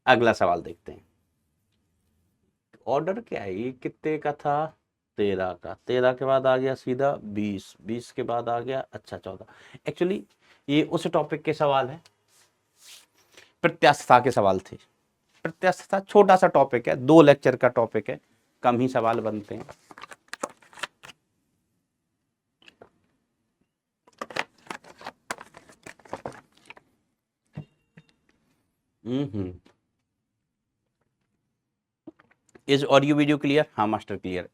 अगला सवाल देखते हैं। ऑर्डर क्या है, ये कितने का था, 13 का, 13 के बाद आ गया सीधा 20, 20 के बाद आ गया अच्छा 14। एक्चुअली ये उस टॉपिक के सवाल है, प्रत्यास्थता के सवाल थे। प्रत्यास्थता छोटा सा टॉपिक है, 2 लेक्चर का टॉपिक है, कम ही सवाल बनते हैं। Is audio video clear? हाँ मास्टर क्लियर।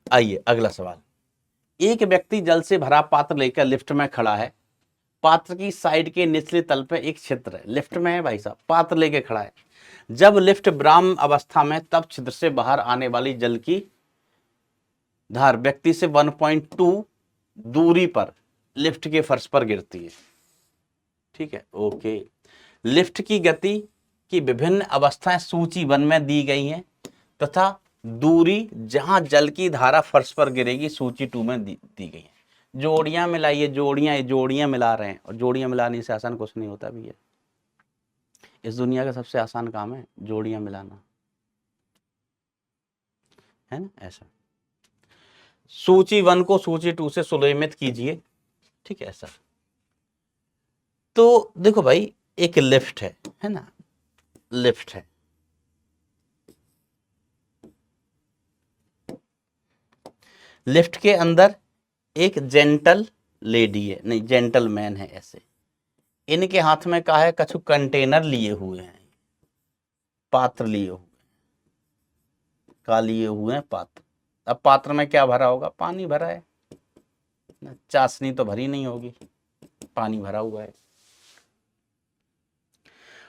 आइए अगला सवाल। एक व्यक्ति जल से भरा पात्र लेकर लिफ्ट में खड़ा है। पात्र की साइड के निचले तल पर एक छिद्र है। लिफ्ट में है भाई साहब, पात्र लेके खड़ा है। जब लिफ्ट विराम अवस्था में, तब छिद्र से बाहर आने वाली जल की धार व्यक्ति से 1.2 दूरी पर लिफ्ट के फर्श पर गिरती है। ठीक है, ओके। लिफ्ट की गति की विभिन्न अवस्थाएं सूची 1 में दी गई हैं तथा दूरी जहां जल की धारा फर्श पर गिरेगी सूची 2 में दी गई है। जोड़ियां मिलाइए, जोड़ियां मिला रहे हैं, और जोड़ियां मिलाने से आसान कुछ नहीं होता भी है। इस दुनिया का सबसे आसान काम है जोड़ियां मिलाना, है ना। ऐसा सूची 1 को सूची 2 से सुलेमित कीजिए। ठीक है सर। तो देखो भाई, एक लिफ्ट है ना, लिफ्ट है। लिफ्ट के अंदर एक जेंटल लेडी है, नहीं जेंटलमैन है ऐसे। इनके हाथ में क्या है, कछु कंटेनर लिए हुए हैं, पात्र लिए हुए, का लिए हुए हैं पात्र। अब पात्र में क्या भरा होगा, पानी भरा है, चाशनी तो भरी नहीं होगी, पानी भरा हुआ है।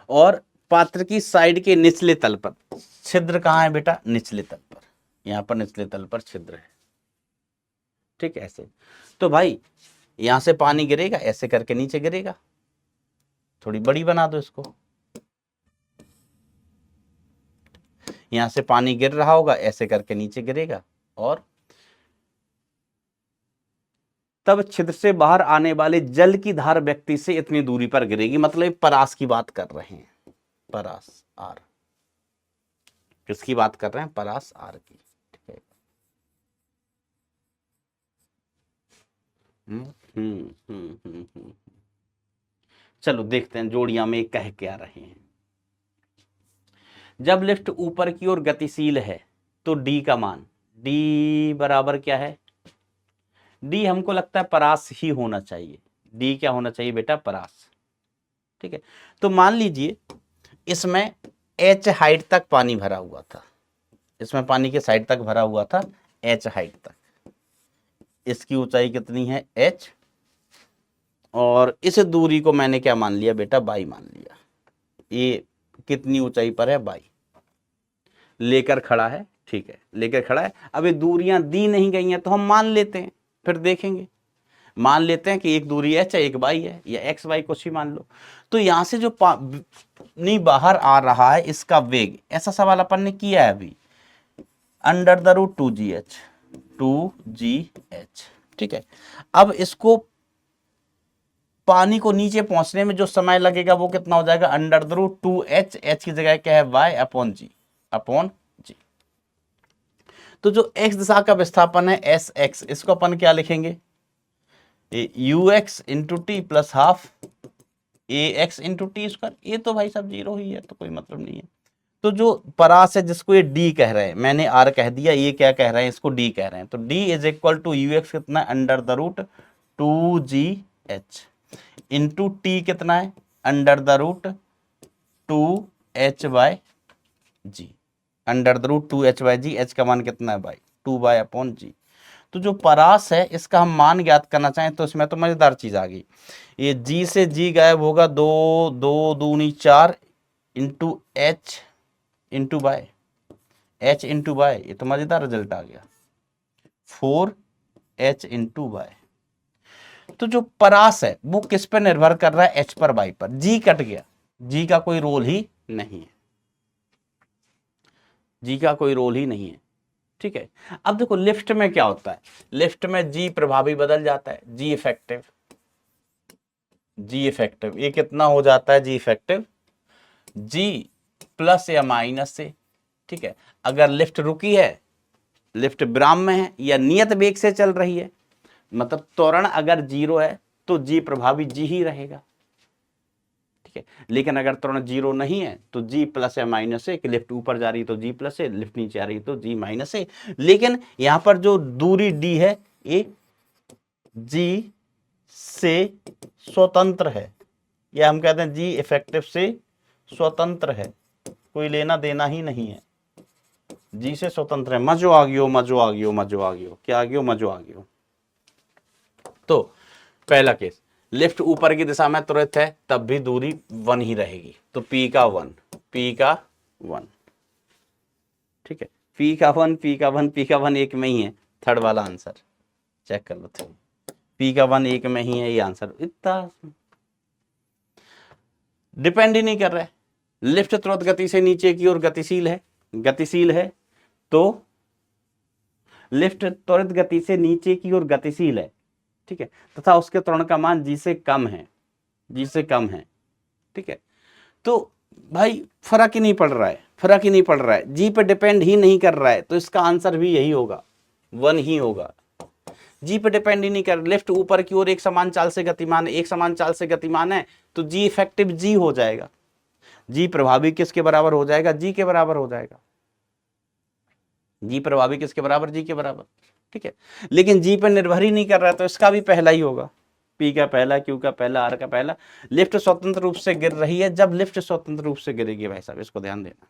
और पात्र की साइड के निचले तल पर छिद्र कहाँ है बेटा, निचले तल पर, यहां पर निचले तल पर छिद्र है। ठीक है, ऐसे। तो भाई यहां से पानी गिरेगा, ऐसे करके नीचे गिरेगा। थोड़ी बड़ी बना दो इसको। यहां से पानी गिर रहा होगा, ऐसे करके नीचे गिरेगा, और तब छिद्र से बाहर आने वाले जल की धार व्यक्ति से इतनी दूरी पर गिरेगी। मतलब परास की बात कर रहे हैं, परास आर। किसकी बात कर रहे हैं, परास आर की। ठीक है। चलो देखते हैं जोड़ियां में कह क्या रहे हैं। जब लिफ्ट ऊपर की ओर गतिशील है तो डी का मान, डी बराबर क्या है, डी हमको लगता है परास ही होना चाहिए। डी क्या होना चाहिए बेटा, परास। ठीक है। तो मान लीजिए इसमें एच हाइट तक पानी भरा हुआ था, इसमें पानी के साइड तक भरा हुआ था एच हाइट तक। इसकी ऊंचाई कितनी है, एच, और इस दूरी को मैंने क्या मान लिया बेटा, बाई मान लिया। ये कितनी ऊंचाई पर है, बाई। लेकर खड़ा है, ठीक है, लेकर खड़ा है। अब ये दूरियां दी नहीं गई हैं तो हम मान लेते हैं, फिर देखेंगे। मान लेते हैं कि एक दूरी एच है, एक वाई है, या एक्स वाई कुछ ही मान लो। तो यहां से जो पानी बाहर आ रहा है इसका वेग, ऐसा सवाल अपन ने किया है अभी, √2gh, 2gh। ठीक है। अब इसको पानी को नीचे पहुंचने में जो समय लगेगा वो कितना हो जाएगा, √2h, h की जगह क्या है, y अपॉन जी। तो जो x दिशा का विस्थापन है sx, इसको अपन क्या लिखेंगे, ux into t plus half ax into t square. ये तो भाई सब 0 ही है, तो कोई मतलब नहीं है। तो जो परास है जिसको ये d कह रहे हैं, मैंने r कह दिया, ये क्या कह रहे हैं, इसको d कह रहे हैं। तो d is equal to ux कितना, √2gh इंटू टी कितना है, √2h/g, √2h/g। h का मान कितना है भाई, 2/g। तो जो परास है इसका हम मान ज्ञात करना चाहें तो इसमें तो मजेदार चीज आ गई। ये g से g गायब होगा, 2 2 दूनी 4 into h into by, h into by, ये तो मजेदार रिजल्ट आ गया, 4h इंटू बाय। तो जो परास है वो किस पर निर्भर कर रहा है, h पर y पर, g कट गया, g का कोई रोल ही नहीं है, g का कोई रोल ही नहीं है, ठीक है। अब देखो लिफ्ट में क्या होता है, लिफ्ट में g प्रभावी बदल जाता है, g इफेक्टिव, g इफेक्टिव ये कितना हो जाता है, g इफेक्टिव g प्लस या माइनस से, ठीक है। अगर लिफ्ट रुकी है, लिफ्ट विराम में है या नियत वेग से चल रही है, मतलब त्वरण अगर 0 है तो g प्रभावी g ही रहेगा, ठीक है। लेकिन अगर त्वरण 0 नहीं है तो g प्लस या माइनस है, कि लिफ्ट ऊपर जा रही है तो g प्लस है, लिफ्ट नीचे आ रही है तो g माइनस है। लेकिन यहां पर जो दूरी d है ये g से स्वतंत्र है, या हम कहते हैं g इफेक्टिव से स्वतंत्र है, कोई लेना देना ही नहीं है, जी से स्वतंत्र है। मजो आ गयो, मजो आ गयो, मजो आ गयो, क्या आ गयो, मजो आ गयो। तो पहला केस, लिफ्ट ऊपर की दिशा में त्वरित है तब भी दूरी 1 ही रहेगी, तो p का 1, p का 1, ठीक है, p का 1, p का 1, p का 1 एक में ही है, थर्ड वाला आंसर चेक कर लो, p का 1 एक में ही है, ये आंसर इतना डिपेंड ही नहीं कर रहा है। लिफ्ट त्वरित गति से नीचे की ओर गतिशील है, गतिशील है, तो लिफ्ट त्वरित गति से नीचे की ओर गतिशील है, ठीक है, तथा उसके त्वरण का मान g से कम है, g से कम है, ठीक है। तो भाई फर्क ही नहीं पड़ रहा है, फर्क ही नहीं पड़ रहा है, g पे डिपेंड ही नहीं कर रहा है, तो इसका आंसर भी यही होगा, 1 ही होगा। जी पे डिपेंड ही नहीं कर, लिफ्ट ऊपर की ओर एक समान चाल से गतिमान है, एक समान चाल से गतिमान है, तो जी इफेक्टिव जी हो जाएगा, जी प्रभावी किसके बराबर हो जाएगा, जी के बराबर हो जाएगा, जी प्रभावी किसके बराबर, जी के बराबर, ठीक है। लेकिन जी पर निर्भर ही नहीं कर रहा है, तो इसका भी पहला ही होगा, पी का पहला, क्यू का पहला, आर का पहला। लिफ्ट स्वतंत्र रूप से गिर रही है, जब लिफ्ट स्वतंत्र रूप से गिरेगी, भाई साहब इसको ध्यान देना,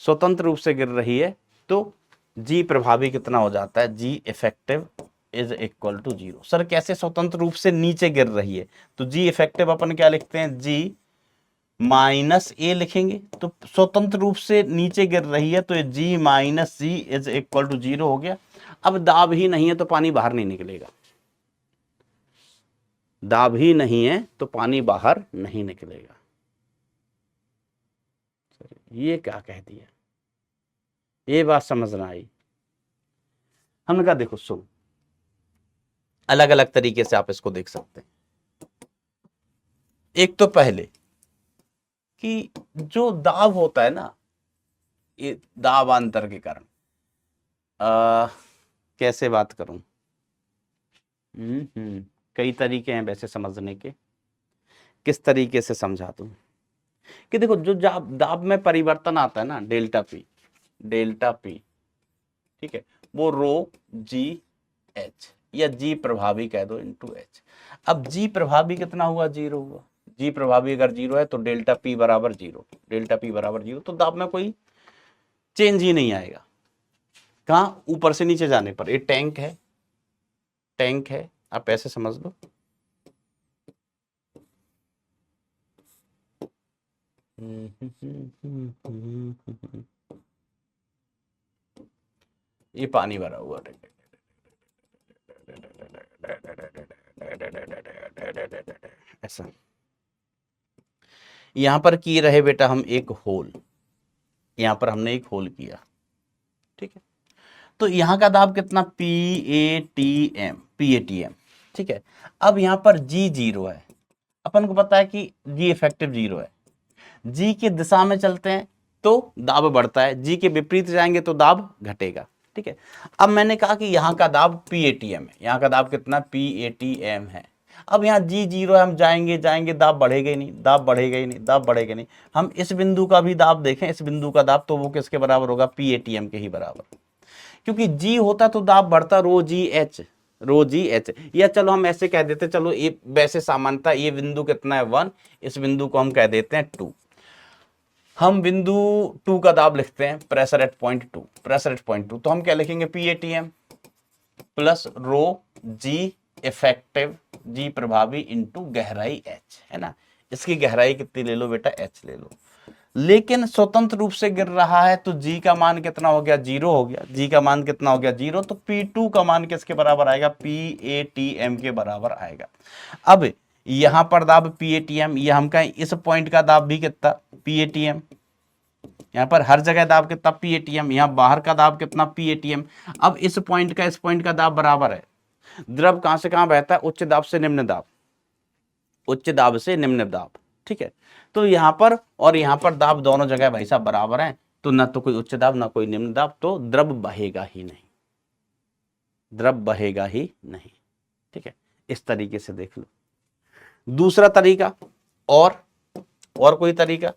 स्वतंत्र रूप से गिर रही है तो जी प्रभावी कितना हो जाता है, g effective is equal to 0। Sir कैसे स्वतंत्र रूप से नीचे गिर रही है, तो जी इफेक्टिव अपन क्या लिखते हैं, जी माइनस ए लिखेंगे, तो स्वतंत्र रूप से नीचे गिर रही है तो ये g minus g is equal to 0 हो गया। अब दाब ही नहीं है तो पानी बाहर नहीं निकलेगा, दाब ही नहीं है तो पानी बाहर नहीं निकलेगा। ये क्या कह दिया, ये बात समझना आई। हमने कहा देखो सुन, अलग अलग तरीके से आप इसको देख सकते हैं। एक तो पहले कि जो दाब होता है ना, ये दाब अंतर के कारण कैसे बात करूं, कई तरीके हैं वैसे समझने के, किस तरीके से समझा दूं कि देखो जो दाब में परिवर्तन आता है ना, डेल्टा पी, डेल्टा पी, ठीक है, वो रो जी एच या जी प्रभावी कह दो इंटू एच। अब जी प्रभावी कितना हुआ, 0 हुआ, जी प्रभावी अगर 0 है तो डेल्टा पी बराबर 0, डेल्टा पी बराबर 0, तो दाब में कोई चेंज ही नहीं आएगा। कहाँ, ऊपर से नीचे जाने पर। ये टैंक है, टैंक है, आप ऐसे समझ लो, ये पानी भरा हुआ ऐसा, यहां पर किए रहे बेटा हम एक होल, यहां पर हमने एक होल किया, ठीक है, तो यहां का दाब कितना, PATM, PATM, ठीक है। अब यहां पर G 0 है, अपन को पता है कि G इफेक्टिव 0 है, G की दिशा में चलते हैं तो दाब बढ़ता है, G के विपरीत जाएंगे तो दाब घटेगा, ठीक है। अब मैंने कहा कि यहाँ का दाब PATM है, यहाँ का दाब कितना, PATM है। अब यहाँ G 0 है, हम जाएंगे जाएंगे दाब बढ़ेगा ही नहीं, दाब बढ़ेगा ही नहीं, दाब बढ़ेगा नहीं। हम इस बिंदु का भी दाब देखें, इस बिंदु का दाब, तो वो किसके बराबर होगा, PATM के ही बराबर, क्योंकि G होता तो दाब बढ़ता, रो जी एच, रो जी एच। या चलो हम ऐसे कह देते, चलो ये वैसे सामान्यता, ये बिंदु कितना है 1, इस बिंदु को हम कह देते हैं 2, हम बिंदु 2 का दाब लिखते हैं pressure at point 2, pressure at point 2, तो हम क्या लिखेंगे, PATM प्लस रो जी इफेक्टिव, जी प्रभावी इंटू गहराई h, है ना। इसकी गहराई कितनी ले लो बेटा, h ले लो। लेकिन स्वतंत्र रूप से गिर रहा है तो जी का मान कितना हो गया, 0 हो गया। जी का मान कितना हो गया, 0। तो P2 का मान किसके बराबर आएगा, PATM के बराबर आएगा। अब यहां पर दाब PATM, ये हम कहें इस पॉइंट का दाब भी कितना, PATM। यहां पर हर जगह दाब कितना, PATM। यहां बाहर का दाब कितना, PATM। अब इस पॉइंट का इस पॉइंट का दाब बराबर है। द्रव कहां से कहां बहता है, उच्च दाब से निम्न दाब, उच्च दाब से निम्न दाब, ठीक है। तो यहां पर और यहां पर दाब दोनों जगह भाई साहब बराबर हैं, तो ना तो कोई उच्च दाब ना कोई निम्न दाब, तो द्रव बहेगा ही नहीं, द्रव बहेगा ही नहीं, ठीक है। इस तरीके से देख लो। दूसरा तरीका और कोई तरीका,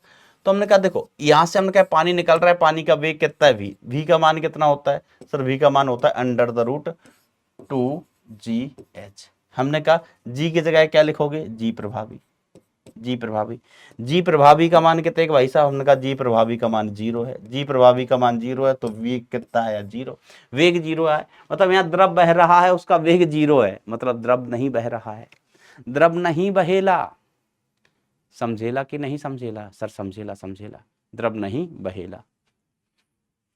तो हमने कहा देखो यहां से हमने कहा पानी निकल रहा है, पानी का वेग कितना है, v का मान कितना होता है सर, v का मान होता है √2gh। हमने कहा g की जगह क्या लिखोगे, g प्रभावी, जी प्रभावी। जी प्रभावी का मान कितने भाई साहब, हमने कहा जी प्रभावी का मान 0 है। जी प्रभावी का मान 0 है तो वेग कितना है, 0। वेग 0 है मतलब यहाँ द्रव बह रहा है, उसका वेग 0 है, मतलब द्रव नहीं बह रहा है, द्रव नहीं बहेला। समझेला कि नहीं समझेला सर, समझेला समझेला, द्रव नहीं बहेला।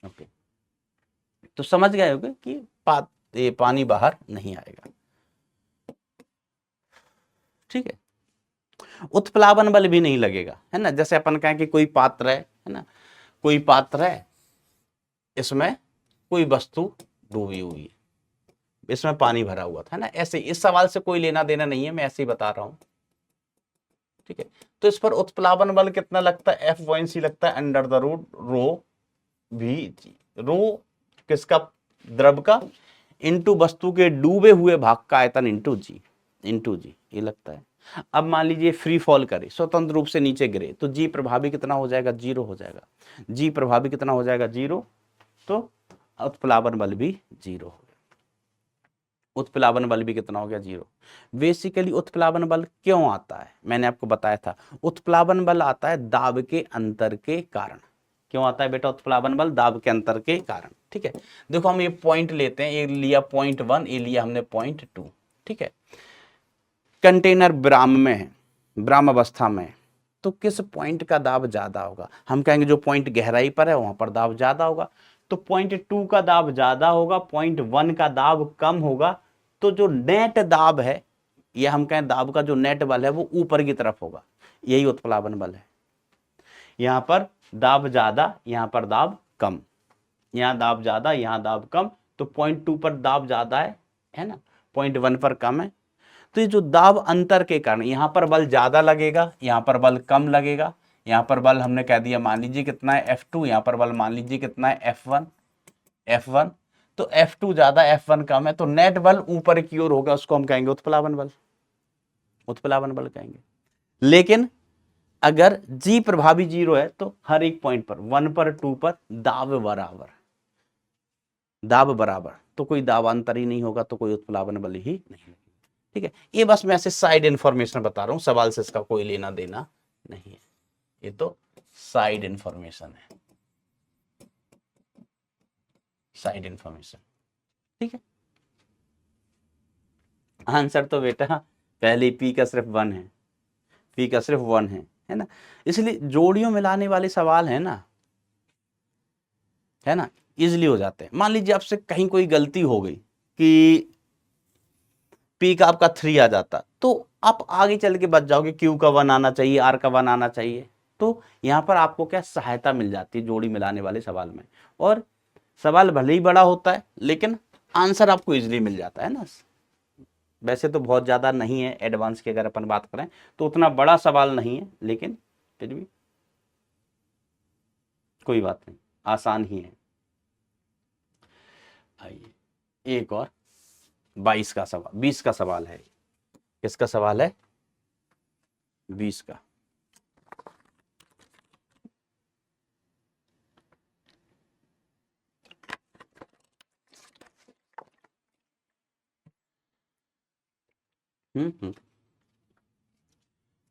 ओके, तो समझ गए होगे कि पानी बाहर नहीं आएगा, ठीक है। उत्प्लावन बल भी नहीं लगेगा, है ना। जैसे अपन कहें कि कोई पात्र है ना, कोई पात्र है, इसमें कोई वस्तु डूबी हुई है, इसमें पानी भरा हुआ था, है ना। ऐसे इस सवाल से कोई लेना देना नहीं है, मैं ऐसे ही बता रहा हूं, ठीक है। तो इस पर उत्प्लावन बल कितना लगता है, F1c लगता है √ρ(v)g। रो किसका, द्रव का, इंटू वस्तु के डूबे हुए भाग का आयतन इंटू जी ये लगता है। अब मान लीजिए फ्री फॉल करे, स्वतंत्र रूप से नीचे गिरे, तो जी प्रभावी कितना हो जाएगा, 0 हो जाएगा। जी प्रभावी कितना हो जाएगा, 0। तो उत्प्लावन बल भी 0 हो गया, उत्प्लावन बल भी कितना हो गया, 0। बेसिकली उत्प्लावन बल क्यों आता है, मैंने आपको बताया था, उत्प्लावन बल आता है दाब के अंतर के कारण। क्यों आता है बेटा उत्प्लावन बल, दाब के अंतर के कारण, ठीक है। देखो हम ये पॉइंट लेते हैं, ये लिया पॉइंट 1, ये लिया हमने पॉइंट 2, ठीक है। कंटेनर ब्राह्म में है, ब्राह्म अवस्था में, तो किस पॉइंट का दाब ज्यादा होगा, हम कहेंगे जो पॉइंट गहराई पर है वहां पर दाब ज्यादा होगा। तो पॉइंट 2 का दाब ज्यादा होगा, पॉइंट 1 का दाब कम होगा। तो जो नेट दाब है, या हम कहें दाब का जो नेट बल है वो ऊपर की तरफ होगा, यही उत्प्लावन बल है। यहां पर दाब ज्यादा, यहां पर दाब कम, यहां दाब ज्यादा यहां दाब कम, तो पॉइंट 2 पर दाब ज्यादा है ना, पॉइंट 1 पर कम है। तो ये जो दाब अंतर के कारण यहां पर बल ज्यादा लगेगा, यहां पर बल कम लगेगा। यहां पर बल हमने कह दिया मान लीजिए कितना है, F2, यहां पर बल मान लीजिए कितना है, F1। तो F2 ज्यादा F1 कम है, तो नेट बल ऊपर की ओर होगा, उसको हम कहेंगे उत्प्लावन बल, उत्प्लावन बल कहेंगे। लेकिन अगर जी प्रभावी 0 है तो हर एक पॉइंट पर 1 पर 2 पर दाब बराबर, दाब बराबर, तो कोई दाबांतर ही नहीं होगा, तो कोई उत्प्लावन बल ही नहीं, ठीक है। ये बस मैं ऐसे साइड इंफॉर्मेशन बता रहा हूं, सवाल से इसका कोई लेना देना नहीं है, ये तो साइड इंफॉर्मेशन है, साइड इंफॉर्मेशन, ठीक है। आंसर तो बेटा पहले पी का सिर्फ 1 है, पी का सिर्फ 1 है ना। इसलिए जोड़ियों मिलाने वाले सवाल है ना, इजिली हो जाते हैं। मान लीजिए आपसे कहीं कोई गलती हो गई कि पी का आपका 3 आ जाता, तो आप आगे चल के बच जाओगे, क्यू का 1 आना चाहिए, आर का 1 आना चाहिए। तो यहां पर आपको क्या सहायता मिल जाती है जोड़ी मिलाने वाले सवाल में, और सवाल भले ही बड़ा होता है लेकिन आंसर आपको इजिली मिल जाता है ना। वैसे तो बहुत ज्यादा नहीं है, एडवांस की अगर अपन बात करें तो उतना बड़ा सवाल नहीं है, लेकिन फिर भी कोई बात नहीं, आसान ही है। आइए एक और 22 का सवाल, 20 का सवाल है, किसका सवाल है, 20 का।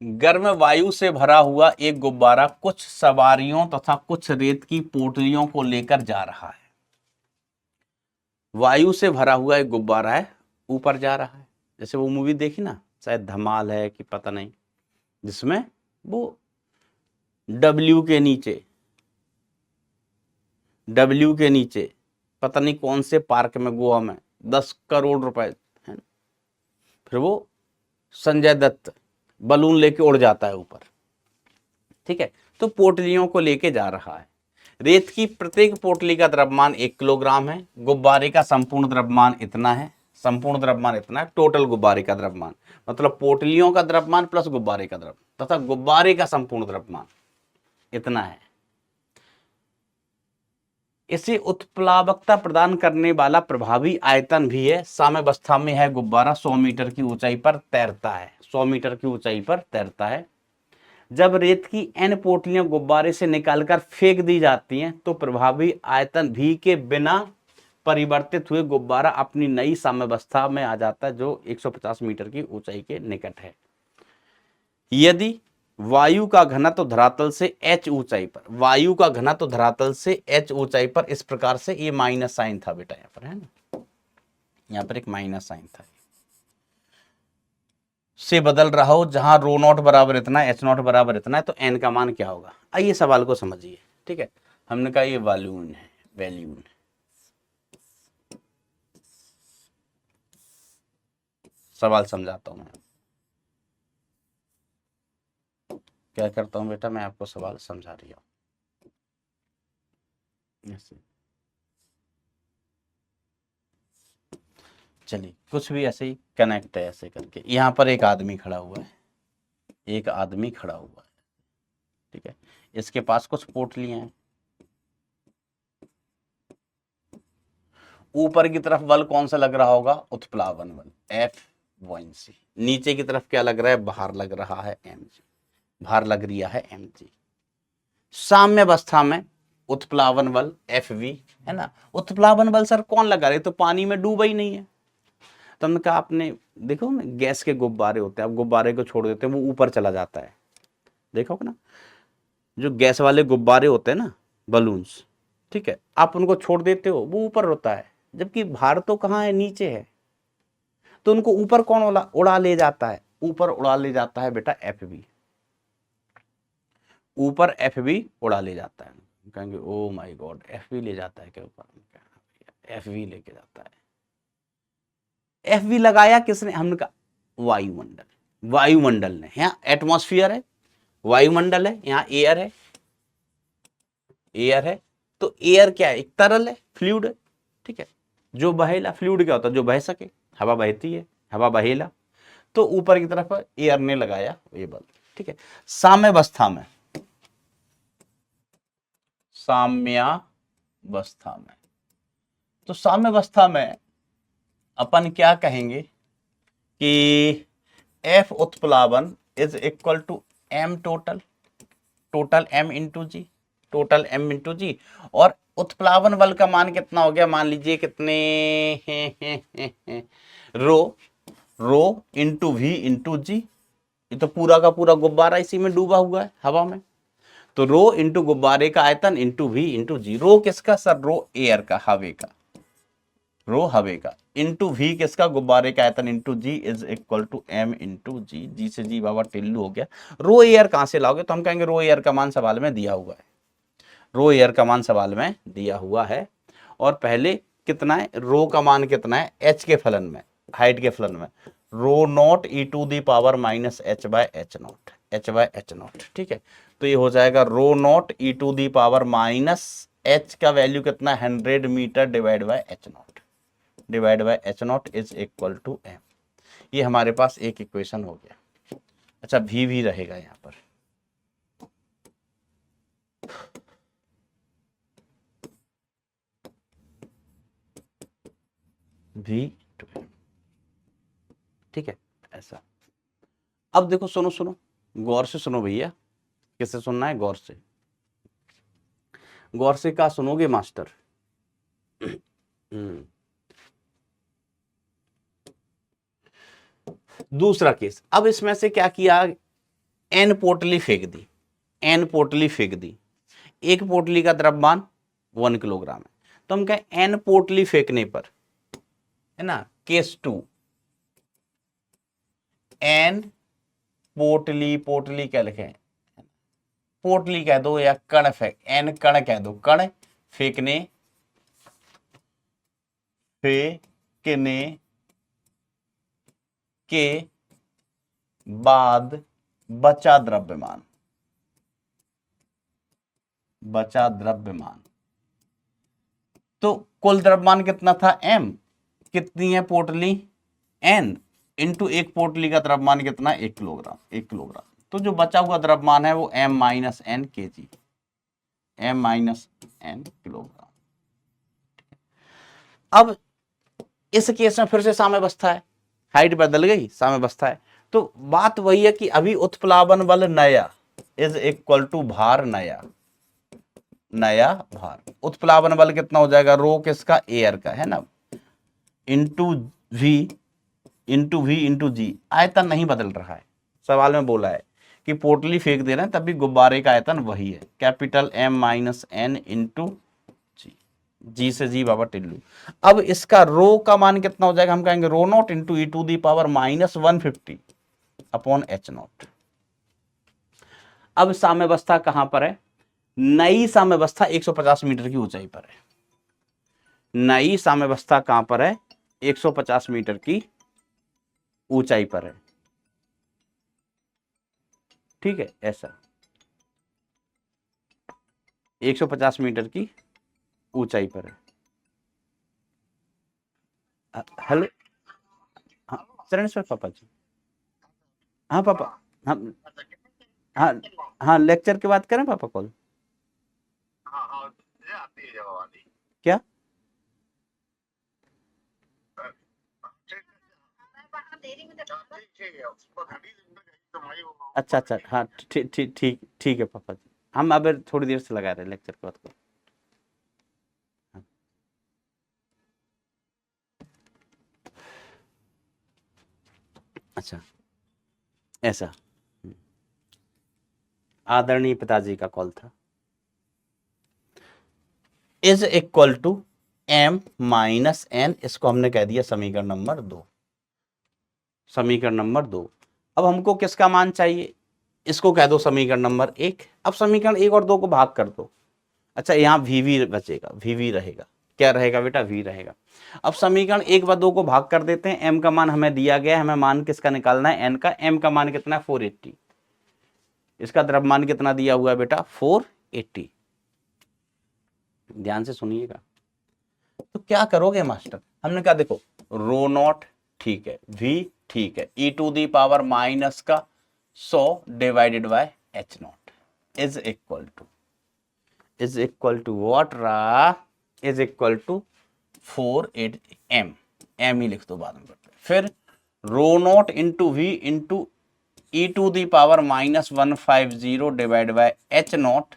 गर्म वायु से भरा हुआ एक गुब्बारा कुछ सवारियों तथा कुछ रेत की पोटलियों को लेकर जा रहा है। वायु से भरा हुआ एक गुब्बारा है, ऊपर जा रहा है। जैसे वो मूवी देखी ना, शायद धमाल है कि पता नहीं, जिसमें वो डब्ल्यू के नीचे, डब्ल्यू के नीचे पता नहीं कौन से पार्क में गोवा में 10 करोड़ रुपए है। फिर वो संजय दत्त बलून लेके उड़ जाता है ऊपर, ठीक है। तो पोटलियों को लेके जा रहा है। रेत की प्रत्येक पोटली का द्रव्यमान 1 किलोग्राम है। गुब्बारे का संपूर्ण द्रव्यमान इतना है, संपूर्ण द्रव्यमान इतना है, टोटल गुब्बारे का द्रव्यमान मतलब पोटलियों का द्रव्यमान प्लस गुब्बारे का द्रव्यमान तथा गुब्बारे का संपूर्ण द्रव्यमान इतना है। इसे उत्प्लावकता प्रदान करने वाला प्रभावी आयतन भी है। साम्यावस्था में है गुब्बारा 100 मीटर की ऊंचाई पर तैरता है, 100 मीटर की ऊंचाई पर तैरता है। जब रेत की n पोटलियां गुब्बारे से निकालकर फेंक दी जाती हैं तो प्रभावी आयतन v के बिना परिवर्तित हुए गुब्बारा अपनी नई साम्यावस्था में आ जाता है जो 150 मीटर की ऊंचाई के निकट है। यदि वायु का घनत्व धरातल से h ऊंचाई पर, वायु का घनत्व धरातल से h ऊंचाई पर इस प्रकार से, ये माइनस साइन था बेटा यहां पर, है ना, यहां पर एक माइनस साइन था, से बदल रहा हो, जहां रो नॉट बराबर इतना है, एच नॉट बराबर इतना है, तो एन का मान क्या होगा। आइए सवाल को समझिए, ठीक है। हमने कहा ये वॉल्यूम है, वैल्यूम। सवाल समझाता हूं मैं, क्या करता हूं बेटा, मैं आपको सवाल समझा रही हूं। चलिए कुछ भी ऐसे ही कनेक्ट है, ऐसे करके यहां पर एक आदमी खड़ा हुआ है, एक आदमी खड़ा हुआ है, ठीक है। इसके पास कुछ पोटलियां हैं। ऊपर की तरफ बल कौन सा लग रहा होगा, उत्प्लावन बल F1c। नीचे की तरफ क्या लग रहा है, बाहर लग रहा है mg, बाहर लग रहा है mg। साम्यावस्था में उत्प्लावन बल Fv है ना। उत्प्लावन बल सर कौन लगा रहे, तो पानी में डूबा ही नहीं है। तो हमने कहा, आपने देखो ना, गैस के गुब्बारे होते हैं, आप गुब्बारे को छोड़ देते हैं वो ऊपर चला जाता है, देखो ना, जो गैस वाले गुब्बारे होते हैं ना, बलून्स, ठीक है, आप उनको छोड़ देते हो वो ऊपर होता है, जबकि बाहर तो कहाँ है, नीचे है। तो उनको ऊपर कौन उड़ा ले जाता है, ऊपर उड़ा ले जाता है बेटा Fv, ऊपर Fv उड़ा ले जाता है। कहेंगे ओ माय गॉड, Fv ले जाता है क्या ऊपर, Fv लेके जाता है। Fv लगाया किसने, हमने कहा वायुमंडल, वायुमंडल ने, यहाँ एटमॉस्फेयर है, वायुमंडल है, यहाँ एयर है, एयर है। तो एयर क्या है, एक तरल है, फ्लूइड है, ठीक है। जो बहेला, फ्लूइड क्या होता है, जो बह सके, हवा बहती है, हवा बहेला। तो ऊपर की तरफ एयर ने लगाया ये बल, ठीक है। साम्यावस्था में, साम्यावस्था में, तो साम्यावस्था में अपन क्या कहेंगे कि F उत्प्लावन is equal to m total, total m into g, total m into g. और उत्प्लावन बल का मान कितना हो गया, मान लीजिए कितने रो, रो इंटू वी इंटू जी। ये तो पूरा का पूरा गुब्बारा इसी में डूबा हुआ है, हवा में। तो रो इंटू गुब्बारे का आयतन इंटू वी इंटू जी। रो किसका सर, रो एयर का, हवे का, रो हवे का, इंटू वी किसका, गुब्बारे का आयतन, into g is equal to m into g. G से जी बाबा टिल्लू हो गया। रो एयर कहां से लाओगे, तो हम कहेंगे रो एयर का मान सवाल में दिया हुआ है, रो एयर का मान सवाल में दिया हुआ है। और पहले कितना है, रो का मान कितना है, एच के फलन में, हाइट के फलन में, rho naught e to the power minus h by h naught, h by h naught, ठीक है। तो ये हो जाएगा rho naught e to the power minus h का वैल्यू कितना, 100 metre divide by h naught, divide by h naught is equal to m. ये हमारे पास एक इक्वेशन हो गया। अच्छा भी रहेगा यहां पर, भी टू एम, ठीक है, ऐसा। अब देखो, सुनो सुनो, गौर से सुनो भैया, किससे सुनना है, गौर से, गौर से क्या सुनोगे मास्टर। दूसरा केस, अब इसमें से क्या किया, एन पोटली फेंक दी, एन पोटली फेंक दी, एक पोटली का द्रव्यमान 1 किलोग्राम है। तो हम कहें एन पोटली फेंकने पर, है ना, केस 2, एन पोटली, पोटली क्या लिखे, पोटली कह दो या कण फेंक, एन कण कह दो, कण फेंकने, फेंकने के बाद बचा द्रव्यमान, बचा द्रव्यमान। तो कुल द्रव्यमान कितना था m, कितनी है पोटली n, इंटू एक पोटली का द्रव्यमान कितना, 1 किलोग्राम, 1 किलोग्राम। तो जो बचा हुआ द्रव्यमान है वो m minus n kg, m minus n kilogram. अब इस केस में फिर से साम्यावस्था है, हाइट बदल गई, साम्यावस्था है। तो बात वही है कि अभी उत्प्लावन बल नया इज इक्वल टू भार नया, नया भार। उत्प्लावन बल कितना हो जाएगा, रो किसका, एयर का है ना, इंटू वी इंटू जी। आयतन नहीं बदल रहा है, सवाल में बोला है कि पोटली फेंक दे रहे हैं तब भी गुब्बारे का आयतन वही है, capital M minus n into g, g से जी बाबा टिल्लू। अब इसका रो का मान कितना हो जाएगा, हम कहेंगे rho naught into e to the power minus 150 upon h naught. अब साम्यावस्था कहां पर है, नई साम्यावस्था 150 मीटर की ऊंचाई पर है, नई साम्यावस्था कहां पर है, 150 मीटर की ऊंचाई पर है, ठीक है। ऐसा 150 मीटर की ऊंचाई पर है। हेलो, हाँ चरण सर, पापा जी, हाँ पापा, हाँ हाँ हाँ, लेक्चर के बाद करें पापा कॉल, क्या, अच्छा अच्छा, हाँ ठीक ठीक ठीक ठीक है पापा जी, हम अब थोड़ी देर से लगा रहे हैं लेक्चर के बाद को। अच्छा, ऐसा आदरणीय पिताजी का कॉल था। Is equal to m minus n, इसको हमने कह दिया समीकरण नंबर 2, समीकरण नंबर 2। अब हमको किसका मान चाहिए, इसको कह दो समीकरण नंबर 1। अब समीकरण 1 और 2 को भाग कर दो। अच्छा, यहाँ वी बचेगा, वी रहेगा, क्या रहेगा बेटा, वी रहेगा। अब समीकरण 1 व 2 को भाग कर देते हैं, m का मान हमें दिया गया है, हमें मान किसका निकालना है, n का। m का मान कितना है, 480, इसका द्रव्यमान कितना दिया हुआ है बेटा, 480। ध्यान से सुनिएगा। तो क्या करोगे मास्टर, हमने कहा देखो रो नॉट ठीक है, वी ठीक है, e to the power minus का 100 divided by h naught is equal to what रहा, is equal to 48 m, m ही लिख दो बाद में। फिर rho naught into v into e to the power minus 150 divide by h naught,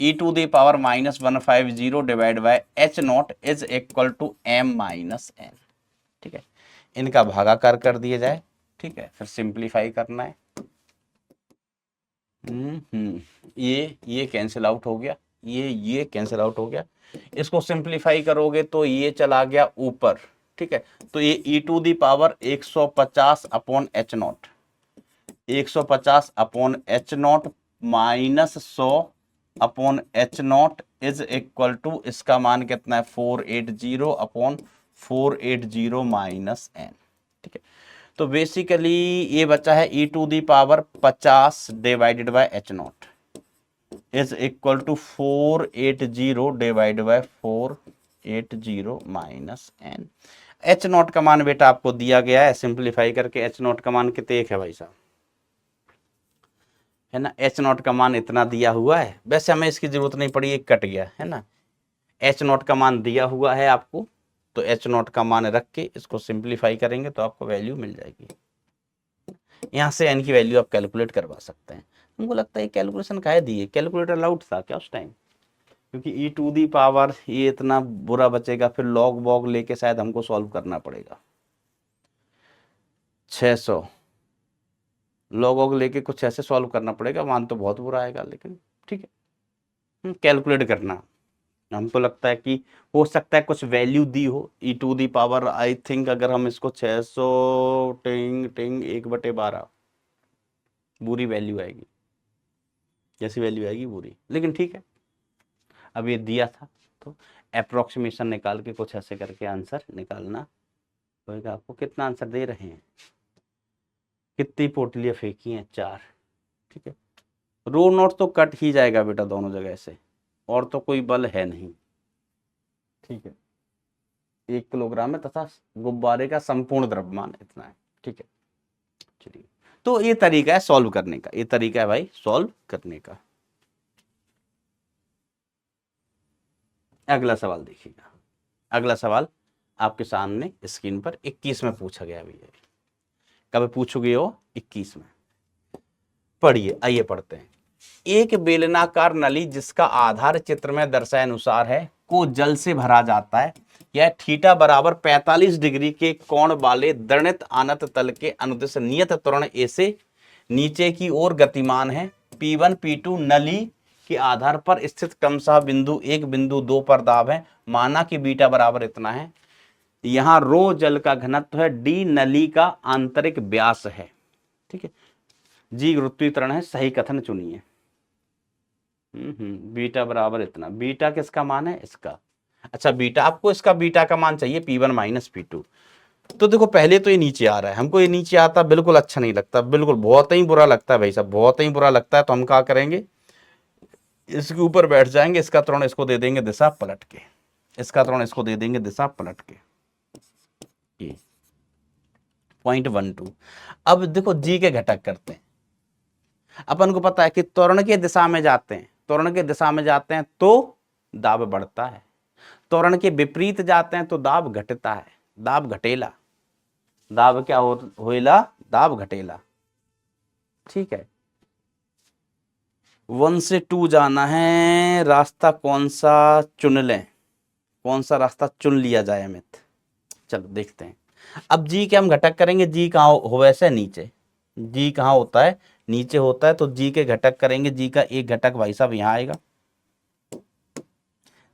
e to the power minus 150 divide by h naught is equal to m minus n, ठीक है। इनका भागाकार कर दिया जाए, ठीक है, फिर सिंप्लीफाई करना है। ये कैंसिल आउट हो गया, ये कैंसिल आउट हो गया। इसको सिंप्लीफाई करोगे तो ये चला गया ऊपर, ठीक है। तो ये e to the power 150 upon h naught, 150 upon h naught minus 100 upon h naught is equal to, इसका मान कितना है, 480 अपॉन 480 माइनस एन, ठीक है। तो बेसिकली ये बचा है e to the power 50 divided by h naught is equal to 480 divide by 480 minus n. H naught का मान बेटा आपको दिया गया है, सिंप्लीफाई करके एच नॉट का मान कितने एक है भाई साहब, है ना। एच नॉट का मान इतना दिया हुआ है, वैसे हमें इसकी जरूरत नहीं पड़ी, एक कट गया है ना। एच नॉट का मान दिया हुआ है आपको, तो एच नॉट का मान रख के इसको सिंप्लीफाई करेंगे तो आपको वैल्यू मिल जाएगी। यहाँ से एन की वैल्यू आप कैलकुलेट करवा सकते हैं। हमको लगता है कैलकुलेशन काहे दिए, कैलकुलेटर अलाउड था क्या उस टाइम, क्योंकि ई टू दी पावर ये इतना बुरा बचेगा, फिर लॉग वॉग लेके शायद हमको सॉल्व करना पड़ेगा। 600 लॉग वॉग लेके कुछ ऐसे सॉल्व करना पड़ेगा, मान तो बहुत बुरा आएगा, लेकिन ठीक है, कैलकुलेट करना। हमको लगता है कि हो सकता है कुछ वैल्यू दी हो e to the power, I think अगर हम इसको 600 टिंग टिंग 1/12 बुरी वैल्यू आएगी। जैसी वैल्यू आएगी पूरी, लेकिन ठीक है अब ये दिया था तो अप्रोक्सीमेशन निकाल के कुछ ऐसे करके आंसर निकालना होगा। आपको कितना आंसर दे रहे हैं, कितनी पोटलियाँ फेंकी हैं, 4। ठीक है, रो नोट तो कट ही जाएगा बेटा दोनों जगह से, और तो कोई बल है नहीं। ठीक है, 1 किलोग्राम है तथा गुब्बारे का संपूर्ण द्रव्यमान इतना है। ठीक है, चलिए तो ये तरीका है सॉल्व करने का, ये तरीका है भाई सॉल्व करने का। अगला सवाल देखिएगा, अगला सवाल आपके सामने स्क्रीन पर 21 में पूछा गया भैया। कब पूछोगे हो, 21 में। पढ़िए, आइए पढ़ते हैं। एक बेलनाकार नली जिसका आधार चित्र में दर्शाए अनुसार है को जल से भरा जाता है। यह थीटा बराबर 45 डिग्री के कोण वाले दंडित आनत तल के अनुदिश नियत त्वरण ए से नीचे की ओर गतिमान है। P1 P2 नली के आधार पर स्थित क्रमशः बिंदु 1 बिंदु 2 पर दाब है। माना कि बीटा बराबर इतना है। यहां रो जल का घनत्व है, डी नली का आंतरिक व्यास है। ठीक है, जी गुरुत्वीय त्वरण है, सही कथन चुनिए। बीटा बराबर इतना, बीटा किसका मान है, इसका। अच्छा बीटा, आपको इसका बीटा का मान चाहिए P1 माइनस P2। तो देखो पहले तो ये नीचे आ रहा है, हमको ये नीचे आता बिल्कुल अच्छा नहीं लगता, बिल्कुल बहुत ही बुरा लगता है भाई साहब, बहुत ही बुरा लगता है। तो हम क्या करेंगे, इसके ऊपर बैठ जाएंगे, इसका त्वरण इसको दे देंगे दिशा पलट के, इसका त्वरण इसको दे देंगे दिशा पलट के। 0.12। अब देखो जी के घटक करते हैं। अपन को पता है कि त्वरण के दिशा में जाते हैं, त्वरण के दिशा में जाते हैं तो दाब बढ़ता है, त्वरण के विपरीत जाते हैं तो दाब घटता है, दाब घटेला, दाब क्या होएला, दाब घटेला। ठीक है, 1 से 2 जाना है, रास्ता कौन सा चुन लें, कौन सा रास्ता चुन लिया जाए अमित, चलो देखते हैं। अब जी के हम घटक करेंगे, जी कहाँ हो वैसे नीचे, जी कहाँ होता है, नीचे होता है, तो जी के घटक करेंगे। जी का एक घटक भाई साहब यहाँ आएगा,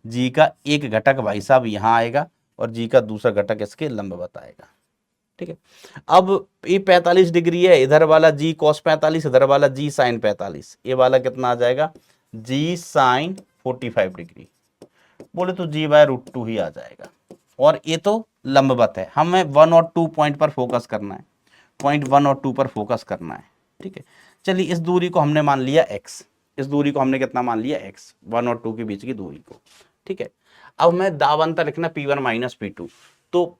जी का एक घटक भाई साहब यहाँ आएगा, और जी का दूसरा घटक इसके लंबवत आएगा। ठीक है, अब ये 45 डिग्री है, इधर वाला जी कॉस 45, इधर वाला जी साइन 45, ये वाला कितना आ जाएगा, जी साइन 45 डिग्री। बोले तो जी बाय रूट 2 ही आ जाएगा, और ये तो लंबवत है। हमें 1 और 2 पॉइंट पर फोकस करना है, पॉइंट 1 और 2 पर फोकस करना है। ठीक है, चलिए इस दूरी को हमने मान लिया x, इस दूरी को हमने कितना मान लिया x, 1 और 2 के बीच की दूरी को। ठीक है, अब मैं दाब अंतर लिखना P1 माइनस P2, तो